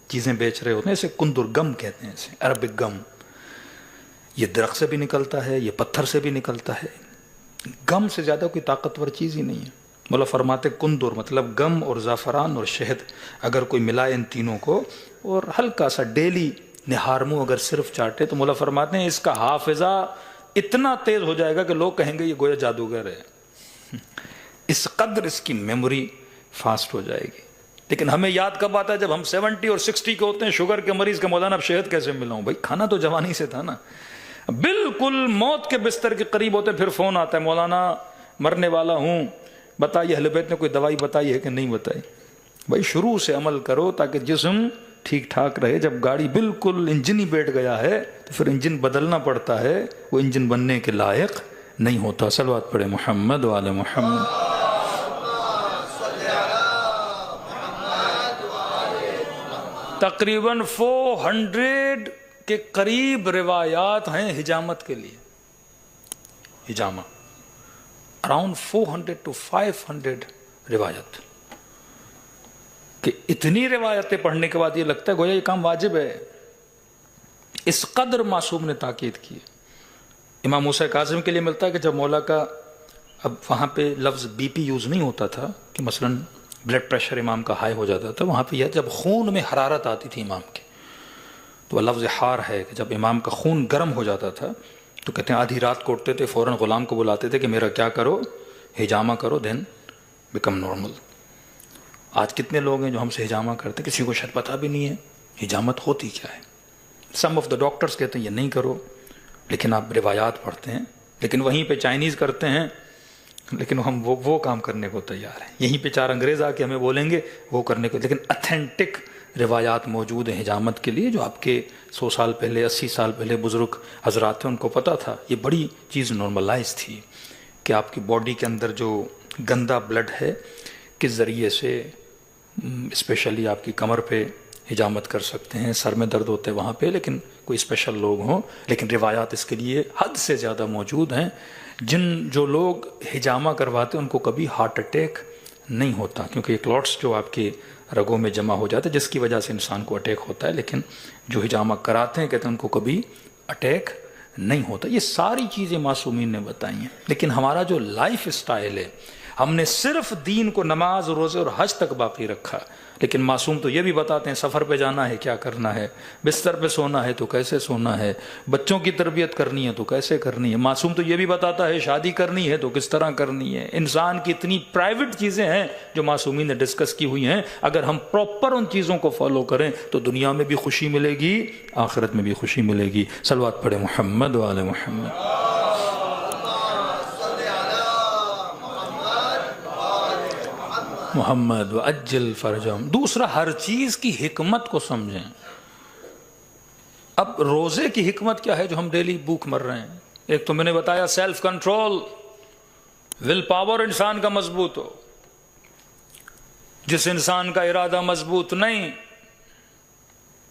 چیزیں بیچ رہے ہوتے ہیں. اسے کندر گم کہتے ہیں، اسے عربک گم. یہ درخت سے بھی نکلتا ہے، یہ پتھر سے بھی نکلتا ہے. گم سے زیادہ کوئی طاقتور چیز ہی نہیں ہے. مولا فرماتے کندر مطلب گم اور زعفران اور شہد اگر کوئی ملائے ان تینوں کو اور ہلکا سا ڈیلی نہارمو اگر صرف چاٹے تو مولا فرماتے ہیں اس کا حافظہ اتنا تیز ہو جائے گا کہ لوگ کہیں گے یہ گویا جادوگر ہے. اس قدر اس کی میموری فاسٹ ہو جائے گی. لیکن ہمیں یاد کب آتا ہے؟ جب ہم 70 اور 60 کے ہوتے ہیں، شوگر کے مریض کا، مولانا اب شہد کیسے ملاؤں؟ بھائی کھانا تو جوانی سے تھا نا. بالکل موت کے بستر کے قریب ہوتے پھر فون آتا ہے، مولانا مرنے والا ہوں، بتائیے اہل بیت نے کوئی دوائی بتائی ہے کہ نہیں بتائی؟ بھائی شروع سے عمل کرو تاکہ جسم ٹھیک ٹھاک رہے. جب گاڑی بالکل انجن ہی بیٹھ گیا ہے تو پھر انجن بدلنا پڑتا ہے، وہ انجن بننے کے لائق نہیں ہوتا. صلوات پڑھے محمد وعلی محمد. تقریباً 400 کے قریب روایات ہیں حجامت کے لیے. حجامہ اراؤنڈ 400 to 500 روایت. کہ اتنی روایتیں پڑھنے کے بعد یہ لگتا ہے گویا یہ کام واجب ہے. اس قدر معصوم نے تاکید کی. امام موسیٰ کاظم کے لیے ملتا ہے کہ جب مولا کا، اب وہاں پہ لفظ بی پی یوز نہیں ہوتا تھا کہ مثلاً بلڈ پریشر امام کا ہائی ہو جاتا تھا، وہاں پہ یہ جب خون میں حرارت آتی تھی امام کے، تو لفظ حار ہے کہ جب امام کا خون گرم ہو جاتا تھا تو کہتے ہیں آدھی رات کو اٹھتے تھے، فوراً غلام کو بلاتے تھے کہ میرا کیا کرو، حجامہ کرو، دین بیکم نارمل. آج کتنے لوگ ہیں جو ہم سے حجامہ کرتے، کسی کو شاید پتہ بھی نہیں ہے حجامت ہوتی کیا ہے. سم آف دا ڈاکٹرز کہتے ہیں یہ نہیں کرو، لیکن آپ روایات پڑھتے ہیں. لیکن وہیں پہ چائنیز کرتے ہیں، لیکن ہم وہ کام کرنے کو تیار ہیں. یہیں پہ 4 انگریز آ کے ہمیں بولیں گے وہ کرنے کو. لیکن اتھینٹک روایات موجود ہیں حجامت کے لیے، جو آپ کے 100 سال پہلے 80 سال پہلے بزرگ حضرات ہیں ان کو پتہ تھا. یہ بڑی چیز نارملائز تھی کہ آپ کی باڈی کے اندر جو گندا بلڈ ہے کس ذریعے سے، اسپیشلی آپ کی کمر پہ حجامت کر سکتے ہیں، سر میں درد ہوتے ہیں وہاں پہ، لیکن کوئی اسپیشل لوگ ہوں. لیکن روایات اس کے لیے حد سے زیادہ موجود ہیں. جو لوگ حجامہ کرواتے ہیں ان کو کبھی ہارٹ اٹیک نہیں ہوتا، کیونکہ یہ کلاٹس جو آپ کے رگوں میں جمع ہو جاتے ہیں جس کی وجہ سے انسان کو اٹیک ہوتا ہے. لیکن جو حجامہ کراتے ہیں کہتے ہیں ان کو کبھی اٹیک نہیں ہوتا. یہ ساری چیزیں معصومین نے بتائی ہیں. لیکن ہمارا جو لائف اسٹائل ہے، ہم نے صرف دین کو نماز، روزے اور حج تک باقی رکھا. لیکن معصوم تو یہ بھی بتاتے ہیں سفر پہ جانا ہے کیا کرنا ہے، بستر پہ سونا ہے تو کیسے سونا ہے، بچوں کی تربیت کرنی ہے تو کیسے کرنی ہے. معصوم تو یہ بھی بتاتا ہے شادی کرنی ہے تو کس طرح کرنی ہے. انسان کی اتنی پرائیویٹ چیزیں ہیں جو معصومین نے ڈسکس کی ہوئی ہیں. اگر ہم پراپر ان چیزوں کو فالو کریں تو دنیا میں بھی خوشی ملے گی، آخرت میں بھی خوشی ملے گی. صلوات پڑھے محمد وعلی محمد. محمد وعجل فرجہم. دوسرا، ہر چیز کی حکمت کو سمجھیں. اب روزے کی حکمت کیا ہے جو ہم ڈیلی بھوک مر رہے ہیں؟ ایک تو میں نے بتایا سیلف کنٹرول، ول پاور انسان کا مضبوط ہو. جس انسان کا ارادہ مضبوط نہیں،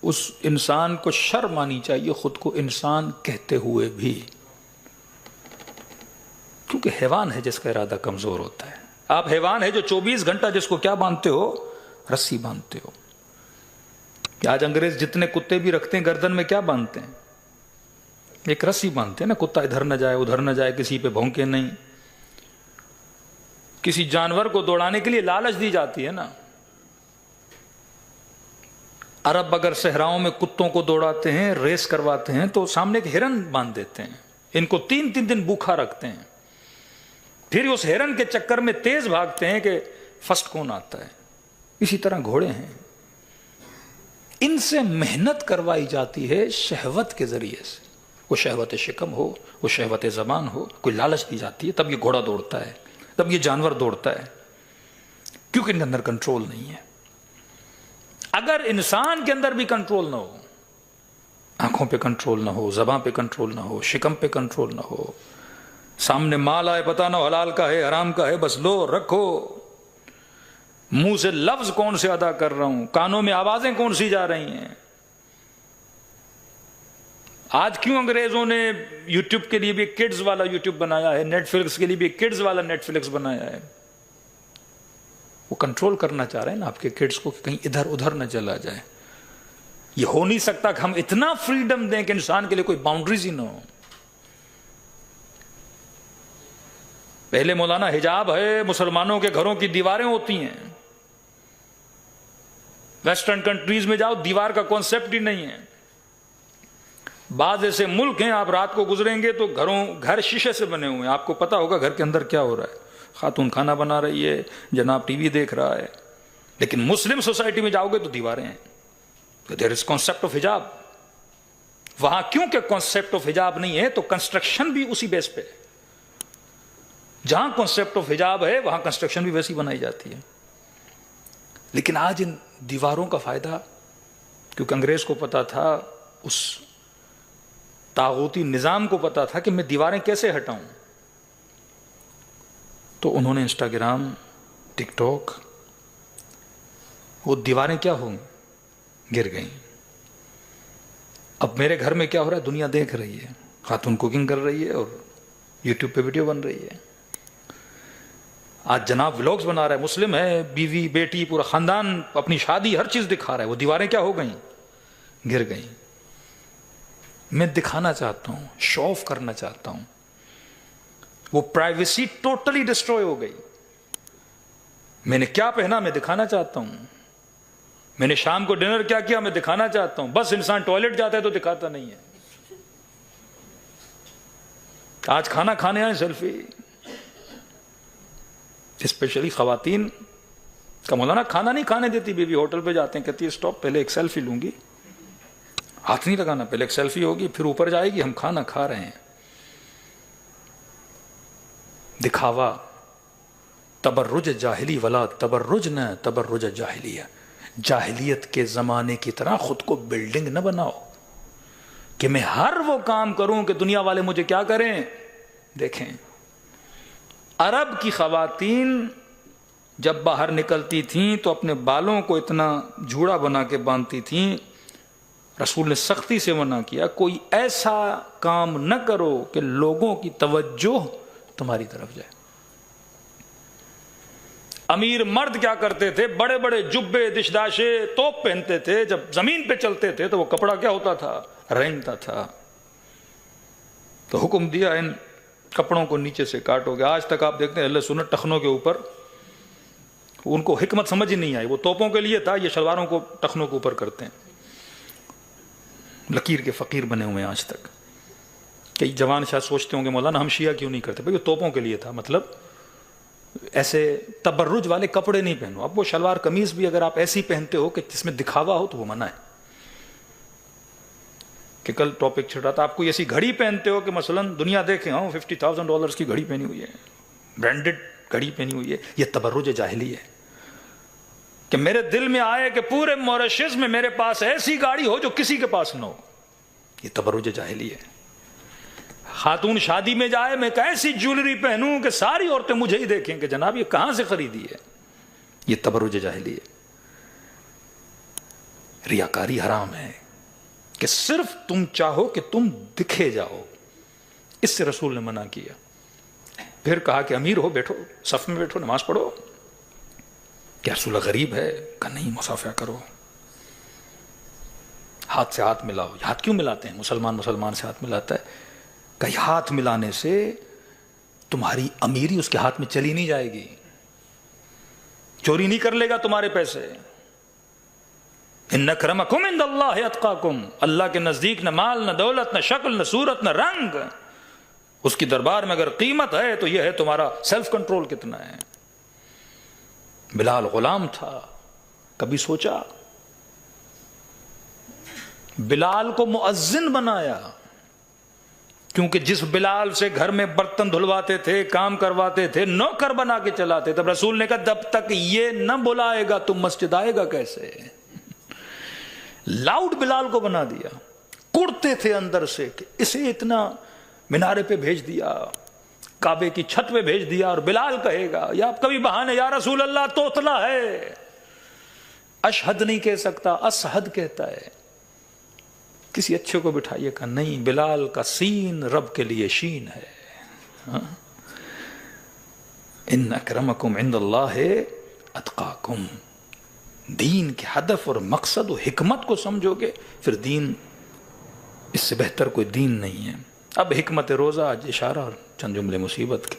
اس انسان کو شرم آنی چاہیے خود کو انسان کہتے ہوئے بھی، کیونکہ حیوان ہے جس کا ارادہ کمزور ہوتا ہے. آپ حیوان ہے جو 24 گھنٹہ جس کو کیا باندھتے ہو، رسی باندھتے ہو. کہ آج انگریز جتنے کتے بھی رکھتے ہیں گردن میں کیا باندھتے ہیں؟ ایک رسی باندھتے ہیں نا، کتا ادھر نہ جائے ادھر نہ جائے، کسی پہ بھونکے نہیں. کسی جانور کو دوڑانے کے لیے لالچ دی جاتی ہے نا. عرب اگر صحراؤں میں کتوں کو دوڑاتے ہیں، ریس کرواتے ہیں تو سامنے ایک ہرن باندھ دیتے ہیں، ان کو 3 دن بھوکھا رکھتے ہیں. پھر اس ہرن کے چکر میں تیز بھاگتے ہیں کہ فرسٹ کون آتا ہے. اسی طرح گھوڑے ہیں، ان سے محنت کروائی جاتی ہے شہوت کے ذریعے سے. وہ شہوت شکم ہو، وہ شہوت زبان ہو، کوئی لالچ دی جاتی ہے، تب یہ گھوڑا دوڑتا ہے، تب یہ جانور دوڑتا ہے، کیونکہ ان کے اندر کنٹرول نہیں ہے. اگر انسان کے اندر بھی کنٹرول نہ ہو، آنکھوں پہ کنٹرول نہ ہو، زبان پہ کنٹرول نہ ہو، شکم پہ کنٹرول نہ ہو، سامنے مال آئے پتہ نہ حلال کا ہے حرام کا ہے، بس لو رکھو، منہ سے لفظ کون سے ادا کر رہا ہوں، کانوں میں آوازیں کون سی جا رہی ہیں. آج کیوں انگریزوں نے یوٹیوب کے لیے بھی ایک کڈز والا یوٹیوب بنایا ہے، نیٹ فلکس کے لیے بھی ایک کڈز والا نیٹ فلکس بنایا ہے؟ وہ کنٹرول کرنا چاہ رہے ہیں نا آپ کے کڈز کو کہ کہیں ادھر ادھر نہ چلا جائے. یہ ہو نہیں سکتا کہ ہم اتنا فریڈم دیں کہ انسان کے لیے کوئی باؤنڈریز ہی نہ ہو. پہلے مولانا حجاب ہے، مسلمانوں کے گھروں کی دیواریں ہوتی ہیں. ویسٹرن کنٹریز میں جاؤ دیوار کا کانسیپٹ ہی نہیں ہے. بعض ایسے ملک ہیں آپ رات کو گزریں گے تو گھر شیشے سے بنے ہوئے ہیں، آپ کو پتا ہوگا گھر کے اندر کیا ہو رہا ہے. خاتون کھانا بنا رہی ہے، جناب ٹی وی دیکھ رہا ہے. لیکن مسلم سوسائٹی میں جاؤ گے تو دیواریں ہیں. دیر از کانسیپٹ آف حجاب. وہاں کیونکہ کانسیپٹ آف حجاب نہیں ہے تو کنسٹرکشن بھی اسی بیس پہ. جہاں کانسیپٹ آف حجاب ہے وہاں کنسٹرکشن بھی ویسی بنائی جاتی ہے. لیکن آج ان دیواروں کا فائدہ، کیونکہ انگریز کو پتا تھا، اس طاغوتی نظام کو پتا تھا کہ میں دیواریں کیسے ہٹاؤں، تو انہوں نے انسٹاگرام، ٹک ٹاک، وہ دیواریں کیا ہوں گر گئیں. اب میرے گھر میں کیا ہو رہا ہے، دنیا دیکھ رہی ہے، خاتون کوکنگ کر رہی ہے اور یوٹیوب پہ ویڈیو بن رہی ہے. آج جناب ولاگز بنا رہا ہے، مسلم ہے، بیوی بیٹی پورا خاندان اپنی شادی ہر چیز دکھا رہا ہے. وہ دیواریں کیا ہو گئیں، گر گئیں. میں دکھانا چاہتا ہوں، شو آف کرنا چاہتا ہوں. وہ پرائیویسی ٹوٹلی ڈسٹروائے ہو گئی. میں نے کیا پہنا میں دکھانا چاہتا ہوں. میں نے شام کو ڈنر کیا کیا میں دکھانا چاہتا ہوں. بس انسان ٹوائلٹ جاتا ہے تو دکھاتا نہیں ہے. آج کھانا کھانے آئے سیلفی، اسپیشلی خواتین کا مولانا کھانا نہیں کھانے دیتی بیوی. ہوٹل پہ جاتے ہیں، کہتی ہے سٹاپ، پہلے ایک سیلفی لوں گی. ہاتھ نہیں لگانا، پہلے ایک سیلفی ہوگی، پھر اوپر جائے گی ہم کھانا کھا رہے ہیں. دکھاوا، تبرج جاہلی ولا تبرج نہ تبرج جاہلیہ. جاہلیت کے زمانے کی طرح خود کو بلڈنگ نہ بناؤ کہ میں ہر وہ کام کروں کہ دنیا والے مجھے کیا کریں. دیکھیں عرب کی خواتین جب باہر نکلتی تھیں تو اپنے بالوں کو اتنا جھوڑا بنا کے باندھتی تھیں. رسول نے سختی سے منع کیا، کوئی ایسا کام نہ کرو کہ لوگوں کی توجہ تمہاری طرف جائے. امیر مرد کیا کرتے تھے، بڑے بڑے جبے دشداشے توپ پہنتے تھے. جب زمین پہ چلتے تھے تو وہ کپڑا کیا ہوتا تھا، رینگتا تھا. تو حکم دیا ان کپڑوں کو نیچے سے کاٹو گے. آج تک آپ دیکھتے ہیں اہل سنت ٹخنوں کے اوپر، ان کو حکمت سمجھ ہی نہیں آئی. وہ توپوں کے لیے تھا، یہ شلواروں کو ٹخنوں کے اوپر کرتے ہیں. لکیر کے فقیر بنے ہوئے ہیں آج تک. کئی جوان شاید سوچتے ہوں گے مولانا ہم شیعہ کیوں نہیں کرتے. بھائی وہ توپوں کے لیے تھا، مطلب ایسے تبرج والے کپڑے نہیں پہنو. اب وہ شلوار قمیض بھی اگر آپ ایسی پہنتے ہو کہ جس میں دکھاوا ہو تو وہ منع ہے. کہ کل ٹاپک چھڑ رہا تھا، آپ کو ایسی گھڑی پہنتے ہو کہ مثلا دنیا دیکھیں، ہاں $50,000 کی گھڑی پہنی ہوئی ہے، برانڈڈ گھڑی پہنی ہوئی ہے. یہ تبرج جاہلی ہے. کہ میرے دل میں آئے کہ پورے موریشس میں میرے پاس ایسی گاڑی ہو جو کسی کے پاس نہ ہو. یہ تبرج جاہلی ہے. خاتون شادی میں جائے، میں ایک ایسی جیولری پہنوں کہ ساری عورتیں مجھے ہی دیکھیں کہ جناب یہ کہاں سے خریدی ہے. یہ تبرج جاہلی ہے. ریاکاری حرام ہے کہ صرف تم چاہو کہ تم دکھے جاؤ. اس سے رسول نے منع کیا. پھر کہا کہ امیر ہو، بیٹھو صف میں بیٹھو، نماز پڑھو. کیا رسول غریب ہے؟ کہ نہیں، مصافحہ کرو، ہاتھ سے ہاتھ ملاؤ. ہاتھ کیوں ملاتے ہیں؟ مسلمان سے ہاتھ ملاتا ہے. کہ ہاتھ ملانے سے تمہاری امیری اس کے ہاتھ میں چلی نہیں جائے گی. چوری نہیں کر لے گا تمہارے پیسے. ان اکرمکم عند اللہ اتقاکم. اللہ کے نزدیک نہ مال، نہ دولت، نہ شکل، نہ صورت، نہ رنگ. اس کی دربار میں اگر قیمت ہے تو یہ ہے تمہارا سیلف کنٹرول کتنا ہے. بلال غلام تھا، کبھی سوچا؟ بلال کو مؤذن بنایا کیونکہ جس بلال سے گھر میں برتن دھلواتے تھے، کام کرواتے تھے، نوکر بنا کے چلاتے. تب رسول نے کہا جب تک یہ نہ بلائے گا تو مسجد آئے گا کیسے. لاؤڈ بلال کو بنا دیا. کڑتے تھے اندر سے کہ اسے اتنا مینارے پہ بھیج دیا، کعبے کی چھت پہ بھیج دیا، اور بلال کہے گا یا کبھی بہانے یا رسول اللہ توتلا ہے، اشہد نہیں کہہ سکتا، اسہد کہتا ہے. کسی اچھے کو بٹھائیے کہ نہیں، بلال کا سین رب کے لیے شین ہے. ان اکرمکم عند اللہ اتقاکم. دین کے ہدف اور مقصد و حکمت کو سمجھو گے پھر دین، اس سے بہتر کوئی دین نہیں ہے. اب حکمت روزہ، آج اشارہ اور چند جملے مصیبت کے.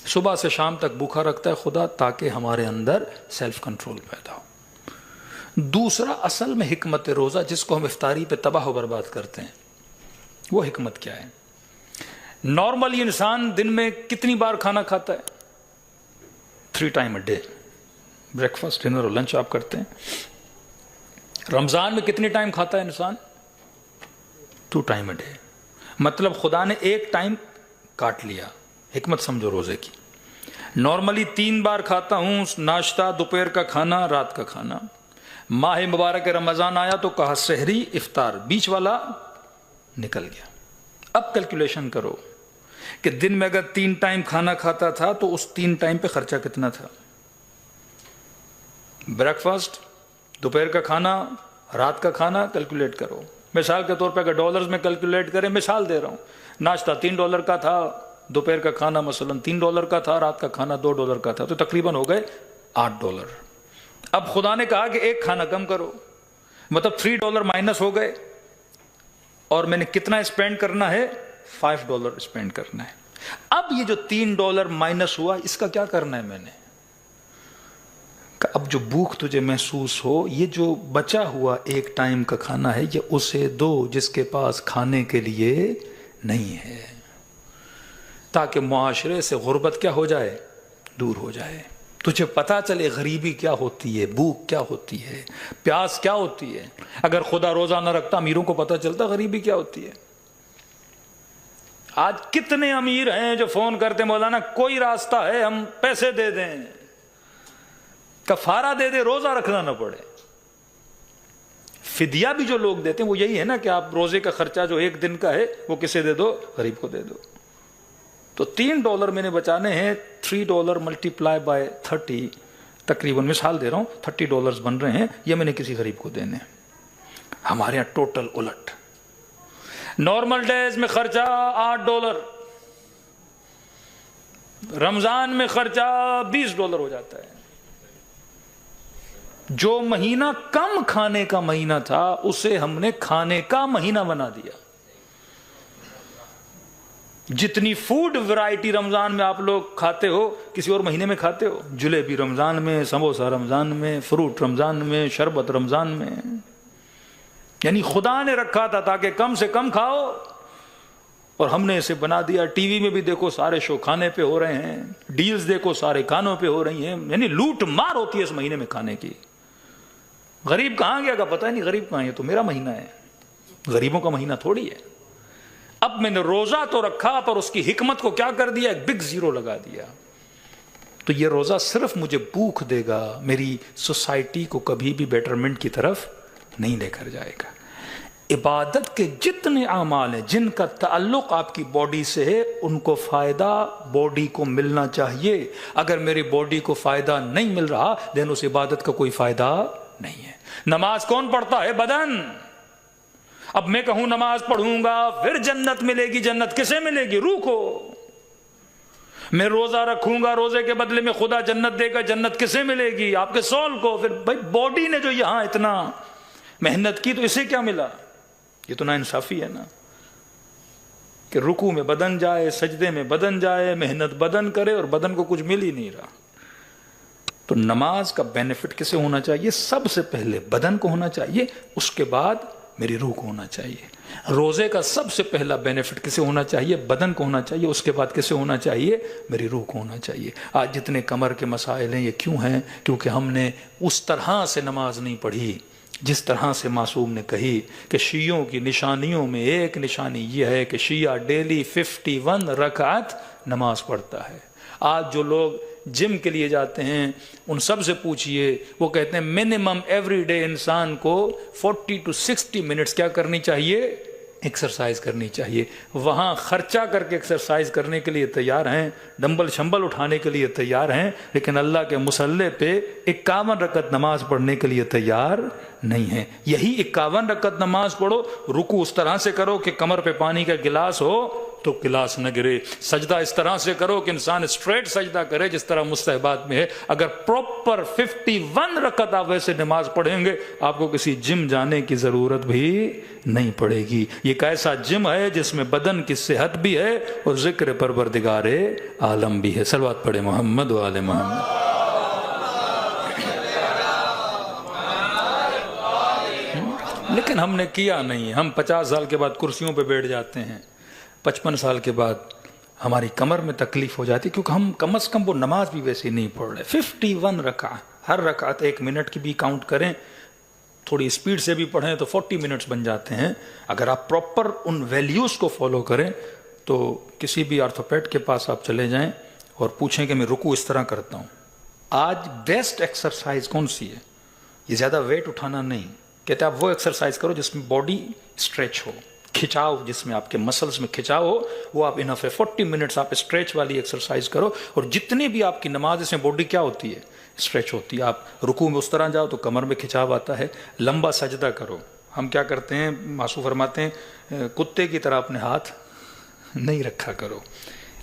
صبح سے شام تک بھوکا رکھتا ہے خدا تاکہ ہمارے اندر سیلف کنٹرول پیدا ہو. دوسرا اصل میں حکمت روزہ جس کو ہم افطاری پہ تباہ و برباد کرتے ہیں، وہ حکمت کیا ہے؟ نارملی انسان دن میں کتنی بار کھانا کھاتا ہے؟ 3 times a day. Break fast dinner اور لنچ آپ کرتے ہیں. رمضان میں کتنی ٹائم کھاتا ہے انسان؟ 2 ٹائم اے ڈے. مطلب خدا نے ایک ٹائم کاٹ لیا. حکمت سمجھو روزے کی. نارملی 3 بار کھاتا ہوں، ناشتہ، دوپہر کا کھانا، رات کا کھانا. ماہ مبارک رمضان آیا تو کہا سحری، افطار، بیچ والا نکل گیا. اب کیلکولیشن کرو کہ دن میں اگر 3 ٹائم کھانا کھاتا تھا تو اس 3 ٹائم پہ خرچہ کتنا تھا؟ بریک فاسٹ، دوپہر کا کھانا، رات کا کھانا کیلکولیٹ کرو. مثال کے طور پہ اگر ڈالرز میں کیلکولیٹ کریں، مثال دے رہا ہوں، ناشتہ $3 کا تھا، دوپہر کا کھانا مثلا $3 کا تھا، رات کا کھانا $2 کا تھا، تو تقریباً ہو گئے $8. اب خدا نے کہا کہ ایک کھانا کم کرو، مطلب $3 مائنس ہو گئے، اور میں نے کتنا اسپینڈ کرنا ہے؟ $5 اسپینڈ کرنا ہے. اب یہ جو $3 مائنس ہوا، اس کا کیا کرنا ہے؟ میں نے کہ اب جو بھوک تجھے محسوس ہو، یہ جو بچا ہوا ایک ٹائم کا کھانا ہے، یہ اسے دو جس کے پاس کھانے کے لیے نہیں ہے، تاکہ معاشرے سے غربت کیا ہو جائے؟ دور ہو جائے. تجھے پتا چلے غریبی کیا ہوتی ہے، بھوک کیا ہوتی ہے، پیاس کیا ہوتی ہے. اگر خدا روزہ نہ رکھتا، امیروں کو پتا چلتا غریبی کیا ہوتی ہے. آج کتنے امیر ہیں جو فون کرتے مولانا کوئی راستہ ہے ہم پیسے دے دیں، کفارہ دے دے، روزہ رکھنا نہ پڑے. فدیہ بھی جو لوگ دیتے ہیں وہ یہی ہے نا کہ آپ روزے کا خرچہ جو ایک دن کا ہے وہ کسے دے دو؟ غریب کو دے دو. تو $3 میں نے بچانے ہیں، $3 ملٹیپلائی بائی 30، تقریباً مثال دے رہا ہوں $30 بن رہے ہیں، یہ میں نے کسی غریب کو دینے. ہمارے یہاں ٹوٹل الٹ. نارمل ڈیز میں خرچہ $8، رمضان میں خرچہ $20 ہو جاتا ہے. جو مہینہ کم کھانے کا مہینہ تھا اسے ہم نے کھانے کا مہینہ بنا دیا. جتنی فوڈ ورائٹی رمضان میں آپ لوگ کھاتے ہو کسی اور مہینے میں کھاتے ہو؟ جلیبی رمضان میں، سموسہ رمضان میں، فروٹ رمضان میں، شربت رمضان میں. یعنی خدا نے رکھا تھا تاکہ کم سے کم کھاؤ، اور ہم نے اسے بنا دیا. ٹی وی میں بھی دیکھو سارے شو کھانے پہ ہو رہے ہیں، ڈیلز دیکھو سارے کھانوں پہ ہو رہی ہیں. یعنی لوٹ مار ہوتی ہے اس مہینے میں کھانے کی. غریب کہاں گیا کا پتہ نہیں، غریب کہاں ہے؟ تو میرا مہینہ ہے، غریبوں کا مہینہ تھوڑی ہے. اب میں نے روزہ تو رکھا پر اس کی حکمت کو کیا کر دیا؟ ایک بگ زیرو لگا دیا. تو یہ روزہ صرف مجھے بھوک دے گا، میری سوسائٹی کو کبھی بھی بیٹرمنٹ کی طرف نہیں لے کر جائے گا. عبادت کے جتنے اعمال ہیں جن کا تعلق آپ کی باڈی سے ہے، ان کو فائدہ باڈی کو ملنا چاہیے. اگر میری باڈی کو فائدہ نہیں مل رہا دین اس عبادت کا کوئی فائدہ نہیں ہے. نماز کون پڑھتا ہے؟ بدن. اب میں کہوں نماز پڑھوں گا پھر جنت ملے گی، جنت کسے ملے گی؟ روح کو. میں روزہ رکھوں گا، روزے کے بدلے میں خدا جنت دے گا، جنت کسے ملے گی؟ آپ کے سول کو. پھر بھائی باڈی نے جو یہاں اتنا محنت کی تو اسے کیا ملا؟ یہ تو ناانصافی ہے نا کہ رکوع میں بدن جائے، سجدے میں بدن جائے، محنت بدن کرے اور بدن کو کچھ مل ہی نہیں رہا. تو نماز کا بینیفٹ کسے ہونا چاہیے؟ سب سے پہلے بدن کو ہونا چاہیے، اس کے بعد میری روح کو ہونا چاہیے. روزے کا سب سے پہلا بینیفٹ کسے ہونا چاہیے؟ بدن کو ہونا چاہیے، اس کے بعد کسے ہونا چاہیے؟ میری روح کو ہونا چاہیے. آج جتنے کمر کے مسائل ہیں یہ کیوں ہیں؟ کیونکہ ہم نے اس طرح سے نماز نہیں پڑھی جس طرح سے معصوم نے کہی کہ شیعوں کی نشانیوں میں ایک نشانی یہ ہے کہ شیعہ ڈیلی 51 رکعت نماز پڑھتا ہے. آج جو لوگ جم کے لیے جاتے ہیں ان سب سے پوچھئے، وہ کہتے ہیں منیمم ایوری ڈے انسان کو 40 to 60 منٹس کیا کرنی چاہیے؟ ایکسرسائز کرنی چاہیے. وہاں خرچہ کر کے ایکسرسائز کرنے کے لیے تیار ہیں، ڈمبل شمبل اٹھانے کے لیے تیار ہیں، لیکن اللہ کے مصلی پہ 51 رکعت نماز پڑھنے کے لیے تیار نہیں ہیں. یہی 51 رکعت نماز پڑھو، رکوع اس طرح سے کرو کہ کمر پہ پانی کا گلاس ہو تو گلاس نہ گرے، سجدہ اس طرح سے کرو کہ انسان اسٹریٹ سجدہ کرے جس طرح مستحبات میں ہے. اگر پراپر 51 رکعت آپ ویسے نماز پڑھیں گے آپ کو کسی جم جانے کی ضرورت بھی نہیں پڑے گی. یہ ایک ایسا جم ہے جس میں بدن کی صحت بھی ہے اور ذکر پروردگار عالم بھی ہے. صلوات پڑھے محمد و آل محمد. لیکن ہم نے کیا نہیں. ہم 50 سال کے بعد کرسیوں پہ بیٹھ جاتے ہیں، 55 سال کے بعد ہماری کمر میں تکلیف ہو جاتی کیونکہ ہم کم از کم وہ نماز بھی ویسے نہیں پڑھ رہے. 51 رکعت ہر رکعت 1 منٹ کی بھی کاؤنٹ کریں، تھوڑی اسپیڈ سے بھی پڑھیں تو 40 منٹس بن جاتے ہیں۔ اگر آپ پراپر ان ویلیوز کو فالو کریں تو کسی بھی آرتھوپیڈ کے پاس آپ چلے جائیں اور پوچھیں کہ میں رکوع اس طرح کرتا ہوں، آج بیسٹ ایکسرسائز کون سی ہے؟ یہ زیادہ ویٹ اٹھانا نہیں، کہتے ہیں آپ وہ ایکسرسائز کرو جس میں باڈی اسٹریچ ہو، کھچاؤ، جس میں آپ کے مسلز میں کھچاؤ ہو، وہ آپ انف ہے۔ 40 منٹس آپ اسٹریچ والی ایکسرسائز کرو، اور جتنی بھی آپ کی نماز اس میں باڈی کیا ہوتی ہے؟ اسٹریچ ہوتی ہے۔ آپ رکوع میں اس طرح جاؤ تو کمر میں کھچاؤ آتا ہے، لمبا سجدہ کرو۔ ہم کیا کرتے ہیں، ماسو فرماتے ہیں کتے کی طرح اپنے ہاتھ نہیں رکھا کرو۔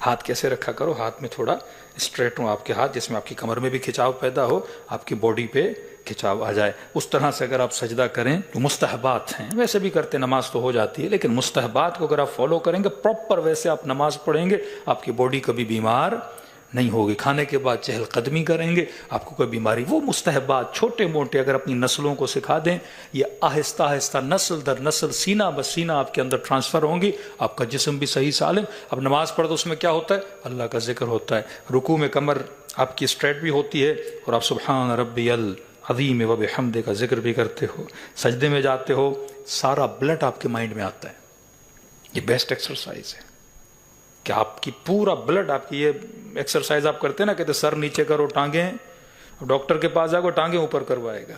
ہاتھ کیسے رکھا کرو؟ ہاتھ میں تھوڑا اسٹریٹ ہو آپ کے ہاتھ، جس میں آپ کی کمر میں بھی کھچاؤ پیدا ہو، آپ کی باڈی پہ کھچاؤ آ جائے۔ اس طرح سے اگر آپ سجدہ کریں تو مستحبات ہیں، ویسے بھی کرتے نماز تو ہو جاتی ہے، لیکن مستحبات کو اگر آپ فالو کریں گے پراپر ویسے آپ نماز پڑھیں گے، آپ کی باڈی کبھی بیمار نہیں ہوگی۔ کھانے کے بعد چہل قدمی کریں گے، آپ کو کوئی بیماری، وہ مستحبات چھوٹے موٹے اگر اپنی نسلوں کو سکھا دیں، یہ آہستہ آہستہ نسل در نسل سینہ بہ سینہ آپ کے اندر ٹرانسفر ہوں گی، آپ کا جسم بھی صحیح سالم۔ اب نماز پڑھ تو اس میں کیا ہوتا ہے؟ اللہ کا ذکر ہوتا ہے، رکوع میں کمر آپ کی اسٹریٹ بھی ہوتی ہے اور آپ سبحان ربی العظیم و بحمدہ کا ذکر بھی کرتے ہو، سجدے میں جاتے ہو، سارا بلڈ آپ کے مائنڈ میں آتا ہے۔ یہ بیسٹ ایکسرسائز ہے کہ آپ کی پورا بلڈ، آپ کی یہ ایکسرسائز آپ کرتے ہیں نا، کہتے سر نیچے کرو، ٹانگیں، ڈاکٹر کے پاس جاؤ گے ٹانگیں اوپر کروائے گا،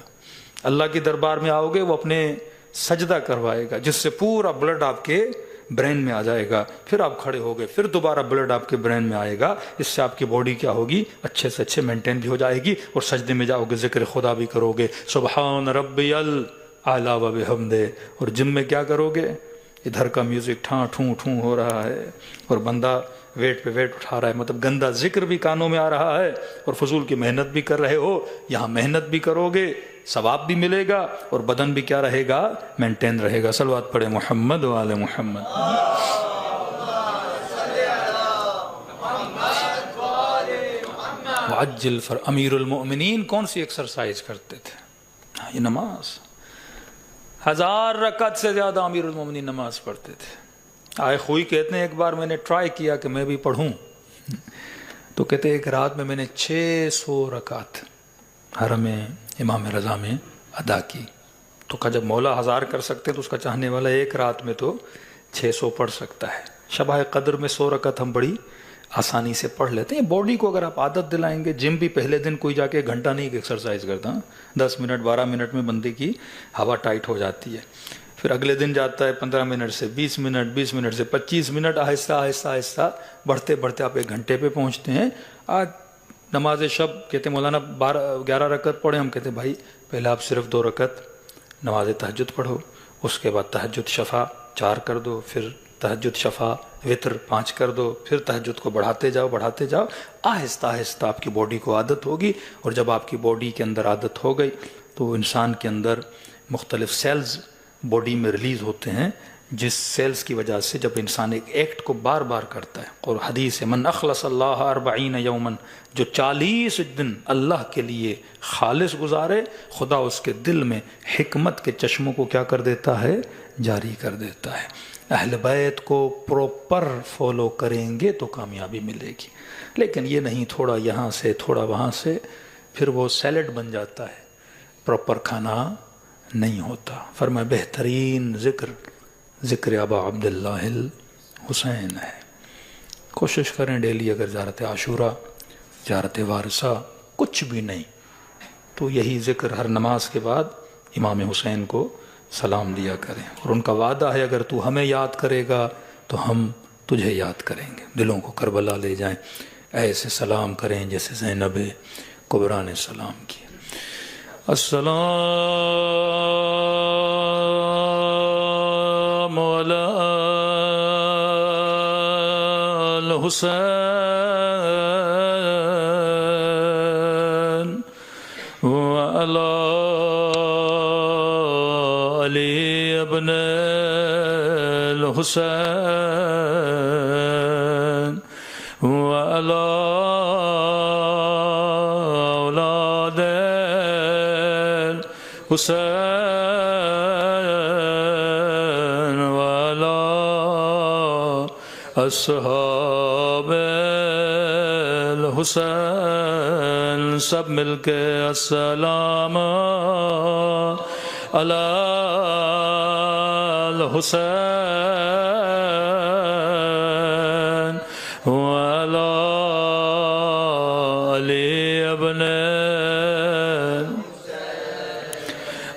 اللہ کی دربار میں آؤ گے وہ اپنے سجدہ کروائے گا، جس سے پورا بلڈ آپ کے برین میں آ جائے گا، پھر آپ کھڑے ہو گئے، پھر دوبارہ بلڈ آپ کے برین میں آئے گا، اس سے آپ کی باڈی کیا ہوگی؟ اچھے سے اچھے مینٹین بھی ہو جائے گی، اور سجدے میں جاؤ گے ذکر خدا بھی کرو گے، سبحان ربی الاعلی و بحمدہ، اور جم میں کیا کرو گے؟ ادھر کا میوزک ٹھاں ٹھوں ٹھوں ہو رہا ہے اور بندہ ویٹ پہ ویٹ اٹھا رہا ہے، مطلب گندا ذکر بھی کانوں میں آ رہا ہے، اور فضول کی محنت بھی کر رہے ہو۔ یہاں محنت بھی کرو گے، ثواب بھی ملے گا، اور بدن بھی کیا رہے گا؟ مینٹین رہے گا۔ صلوات پڑھے محمد و آل محمد۔ وعجل فر امیر المؤمنین کون سی ایکسرسائز کرتے تھے؟ یہ نماز، 1000 رکعت سے زیادہ امیر المومنین نماز پڑھتے تھے۔ آئے خوئی کہتے ہیں ایک بار میں نے ٹرائی کیا کہ میں بھی پڑھوں، تو کہتے ایک رات میں نے 600 رکعت حرم امام رضا میں ادا کی۔ تو کہا جب مولا 1000 کر سکتے تو اس کا چاہنے والا ایک رات میں تو 600 پڑھ سکتا ہے۔ شبہ قدر میں 100 رکعت ہم بڑی آسانی سے پڑھ لیتے ہیں۔ باڈی کو اگر آپ عادت دلائیں گے، جم بھی پہلے دن کوئی جا کے 1 گھنٹہ نہیں ایکسرسائز کرتا، 10 منٹ 12 منٹ میں بندے کی ہوا ٹائٹ ہو جاتی ہے، پھر اگلے دن جاتا ہے 15 منٹ سے 20 منٹ، 20 منٹ سے 25 منٹ، آہستہ آہستہ آہستہ بڑھتے بڑھتے آپ 1 گھنٹے پہ پہنچتے ہیں۔ آج نماز شب کہتے مولانا 11 رکعت پڑھیں، ہم کہتے بھائی پہلے آپ صرف 2 رکعت نماز تہجد پڑھو، اس کے بعد تہجد شفع 4 کر دو، پھر تہجد شفع وطر 5 کر دو، پھر تہجد کو بڑھاتے جاؤ، آہستہ آہستہ آپ کی باڈی کو عادت ہوگی، اور جب آپ کی باڈی کے اندر عادت ہو گئی تو انسان کے اندر مختلف سیلز باڈی میں ریلیز ہوتے ہیں، جس سیلز کی وجہ سے جب انسان ایک ایکٹ کو بار بار کرتا ہے، اور حدیث ہے من اخلص اللہ 40 یومن، جو 40 دن اللہ کے لیے خالص گزارے، خدا اس کے دل میں حکمت کے چشموں کو کیا کر دیتا ہے؟ جاری کر دیتا ہے۔ اہل بیت کو پراپر فالو کریں گے تو کامیابی ملے گی، لیکن یہ نہیں تھوڑا یہاں سے تھوڑا وہاں سے، پھر وہ سیلڈ بن جاتا ہے، پراپر کھانا نہیں ہوتا۔ فرمایا بہترین ذکر ابا عبداللہ الحسین ہے۔ کوشش کریں ڈیلی، اگر زیارت عاشورہ، زیارت وارثہ کچھ بھی نہیں تو یہی ذکر ہر نماز کے بعد امام حسین کو سلام دیا کریں، اور ان کا وعدہ ہے اگر تو ہمیں یاد کرے گا تو ہم تجھے یاد کریں گے، دلوں کو کربلا لے جائیں، ایسے سلام کریں جیسے زینب کبریٰ نے سلام کیا۔ السلام علی الحسین وعلی علی ابن الحسین وعلی اولاد حسین وعلی اصحاب الحسین سب مل کے السلام علی الحسین وعلی علی ابن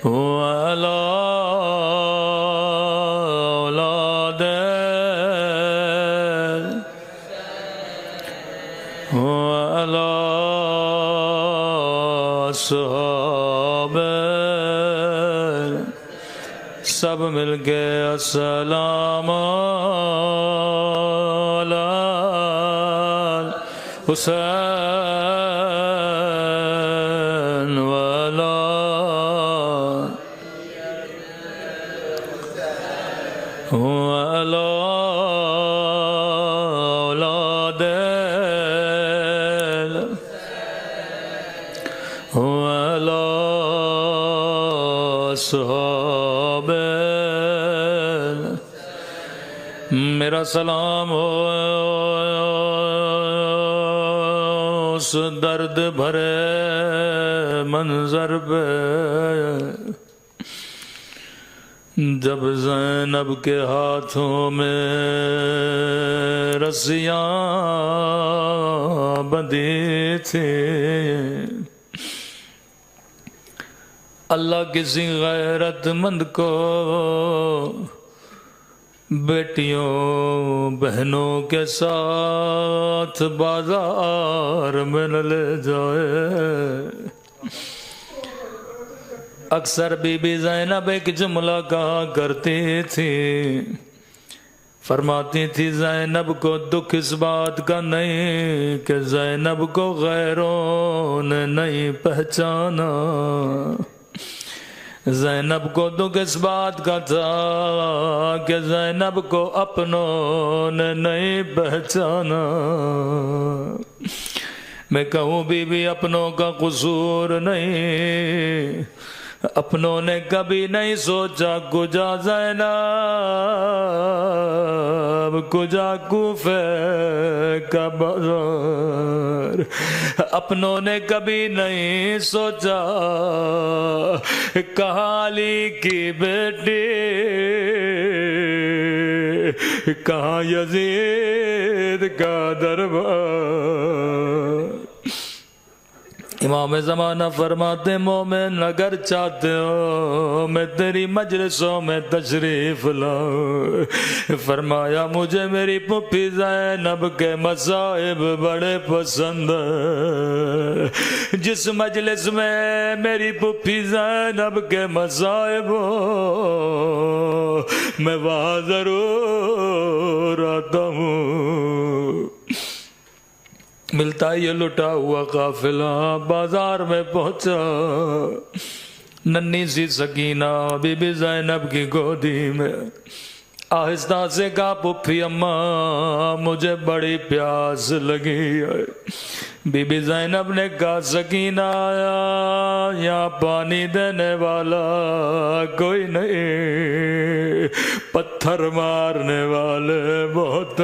وعلی اولاد وعلی اصحاب سب مل کے السلام علی حسین وعلی وعلی اولاد وعلی اصحاب میرا سلام ہو اس درد بھرے منظر پہ جب زینب کے ہاتھوں میں رسیاں بندھی تھی اللہ کسی غیرت مند کو بیٹیوں بہنوں کے ساتھ بازار میں نہ لے جائے۔ اکثر بی بی زینب ایک جملہ کہا کرتی تھی، فرماتی تھی زینب کو دکھ اس بات کا نہیں کہ زینب کو غیروں نے نہیں پہچانا، زینب کو دکھ اس بات کا تھا کہ زینب کو اپنوں نے نہیں پہچانا۔ میں کہوں بی بی اپنوں کا قصور نہیں، اپنوں نے کبھی نہیں سوچا کجا زینب کجا کوفے کا بازار، اپنوں نے کبھی نہیں سوچا کہاں علی کی بیٹی کہاں یزید کا دربار۔ امام زمانہ فرماتے مومن اگر چاہتے ہو میں تیری مجلسوں میں تشریف لاؤں، فرمایا مجھے میری پھوپھی زینب کے مصائب بڑے پسند ہیں، جس مجلس میں میری پھوپھی زینب کے مصائب ہو میں وہاں ضرور آتا ہوں۔ ملتا یہ لٹا ہوا قافلہ بازار میں پہنچا، ننھی سی سکینہ بی بی زینب کی گودی میں آہستہ سے کہا پھوپھی اماں مجھے بڑی پیاس لگی ہے۔ بی بی زینب نے کہا سکینہ آیا یہاں پانی دینے والا کوئی نہیں، پتھر مارنے والے بہت۔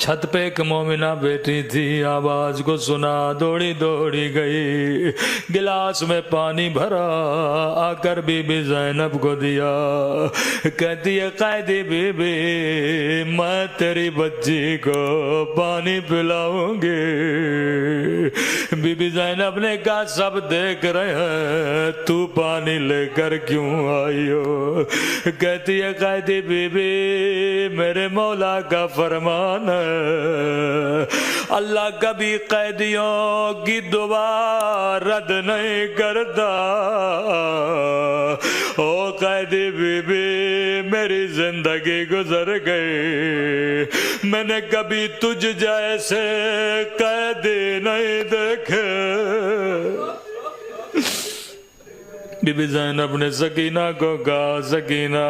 چھت پہ ایک مومنہ بیٹی تھی، آواز کو سنا دوڑی دوڑی گئی، گلاس میں پانی بھرا آ کر بی بی زینب کو دیا، کہتی ہے قائدی بی بی میں تیری بچی کو پانی پلاؤں گی۔ بی بی زینب نے کہا سب دیکھ رہے ہیں تو پانی لے کر کیوں آئی ہو؟ کہتی ہے قائدی بی بی میرے مولا کا فرمان ہے اللہ کبھی قیدیوں کی دعا رد نہیں کرتا۔ او قیدی بی بی میری زندگی گزر گئی، میں نے کبھی تجھ جیسے قیدی نہیں دیکھے۔ بی بی زینب نے سکینہ کو کہا سکینہ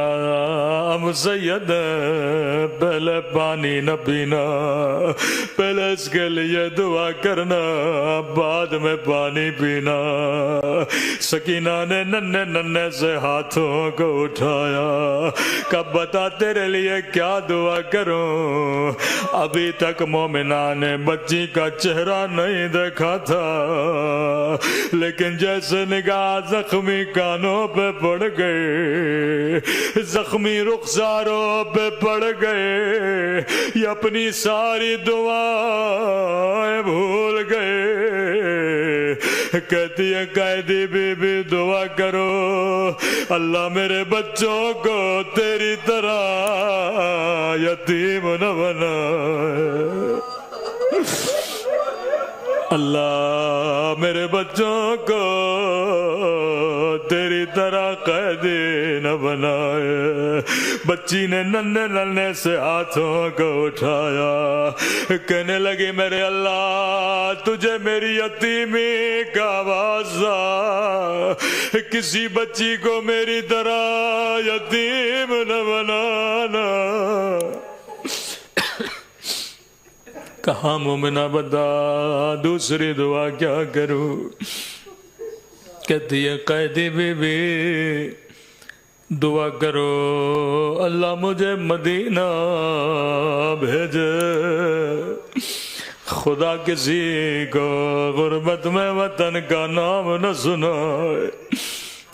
ہم سید ہیں، پہلے پانی نہ پینا، پہلے اس کے لیے دعا کرنا، بعد میں پانی پینا۔ سکینہ نے ننھے ننھے سے ہاتھوں کو اٹھایا، کب بتا تیرے لیے کیا دعا کروں؟ ابھی تک مومنہ نے بچی کا چہرہ نہیں دیکھا تھا، لیکن جیسے نگاہ زخمی کانوں پہ پڑ گئے، زخمی رخساروں پہ پڑ گئے، یہ اپنی ساری دعائیں بھول گئے۔ کہتی ہے قیدی بی بی دعا کرو، اللہ میرے بچوں کو تیری طرح یتیم نہ بنائے، اللہ میرے بچوں کو تیری طرح قیدی نہ بنائے۔ بچی نے ننھے ننھے سے ہاتھوں کو اٹھایا، کہنے لگی میرے اللہ تجھے میری یتیمی کا واسطہ، کسی بچی کو میری طرح یتیم نہ بنانا۔ کہاں مومنہ بتا دوسری دعا کیا کروں؟ کہتی ہے قیدی بی بی دعا کرو، اللہ مجھے مدینہ بھیجے، خدا کسی کو غربت میں وطن کا نام نہ سنائے۔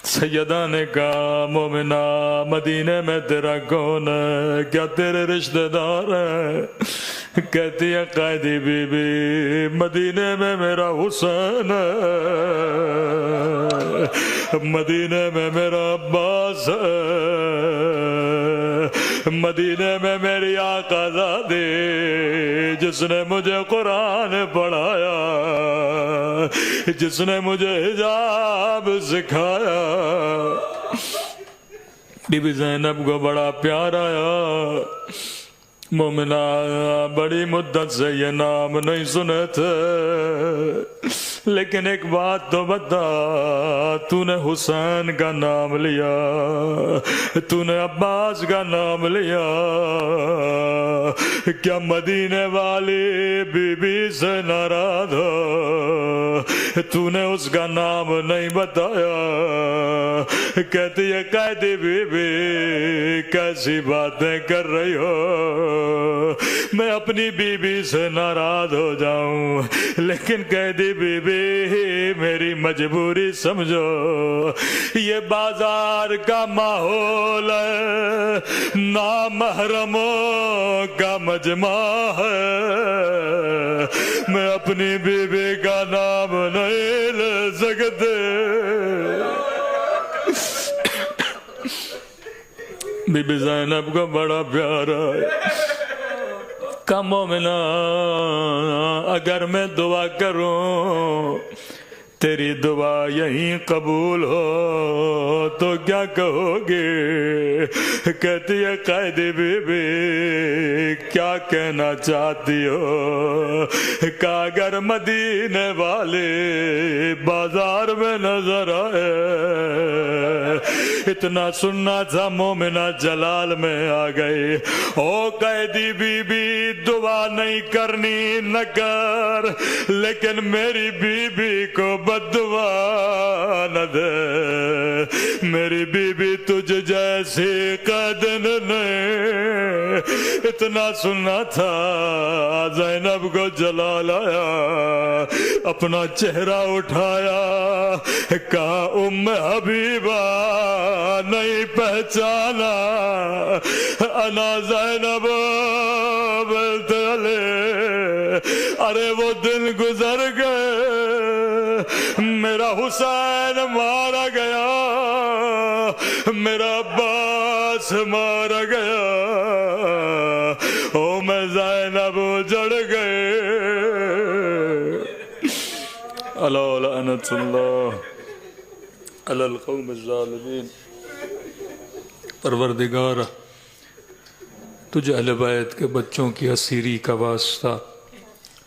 سیدہ نے کہا مومنہ مدینے میں تیرا کون ہے؟ کیا تیرے رشتہ دار ہیں؟ کہتی ہے قیدی بی بی مدینے میں میرا حسین ہے، مدینے میں میرا عباس ہے، مدینے میں میری آقا زادی جس نے مجھے قرآن پڑھایا، جس نے مجھے حجاب سکھایا۔ بی بی زینب کو بڑا پیار آیا، مومنہ بڑی مدت سے یہ نام نہیں سنے تھے، لیکن ایک بات تو بتا، تو نے حسین کا نام لیا، تو نے عباس کا نام لیا، کیا مدینے والی بی بی سے ناراض ہو؟ تو نے اس کا نام نہیں بتایا۔ کہتی ہے قیدی بی بی کیسی باتیں کر رہی ہو، میں اپنی بی بی سے ناراض ہو جاؤں، لیکن قیدی بی بی میری مجبوری سمجھو، یہ بازار کا ماحول ہے، نامحرموں کا مجمع ہے، میں اپنی بی بی کا نام نہیں لے سکتے۔ بی بی زینب کو بڑا پیارا کہ مومنہ اگر میں دعا کروں تیری دعا یہیں قبول ہو تو کیا کہو گے؟ کہتی ہے قیدی بی بی کیا کہنا چاہتی ہو؟ کہ اگر مدینے والے بازار میں نظر آئے، اتنا سننا تھا مومنہ جلال میں آ گئی، او قیدی بی بی دعا نہیں کرنی نہ کر، لیکن میری بی بی کو بددعا نہ دے، میری بی بی تجھ جیسی قیدن نے۔ اتنا سننا تھا زینب کو جلال آیا، اپنا چہرہ اٹھایا، کہا ام حبیبہ نہیں پہچانا، انا زینب بولتے علی، ارے وہ دن گزر گئے، میرا حسین مارا گیا، میرا عباس مارا گیا، او میں زینب جڑ گئے۔ الا لعنت اللہ علی القوم الظالمین۔ پروردگار تجھے اہل بیت کے بچوں کی اسیری کا واسطہ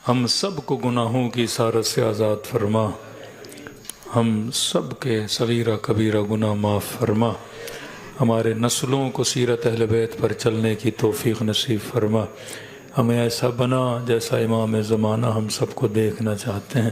ہم سب کو گناہوں کی اسارت سے آزاد فرما، ہم سب کے صغیرہ کبیرہ گناہ معاف فرما، ہمارے نسلوں کو سیرت اہل بیت پر چلنے کی توفیق نصیب فرما، ہمیں ایسا بنا جیسا امام زمانہ ہم سب کو دیکھنا چاہتے ہیں۔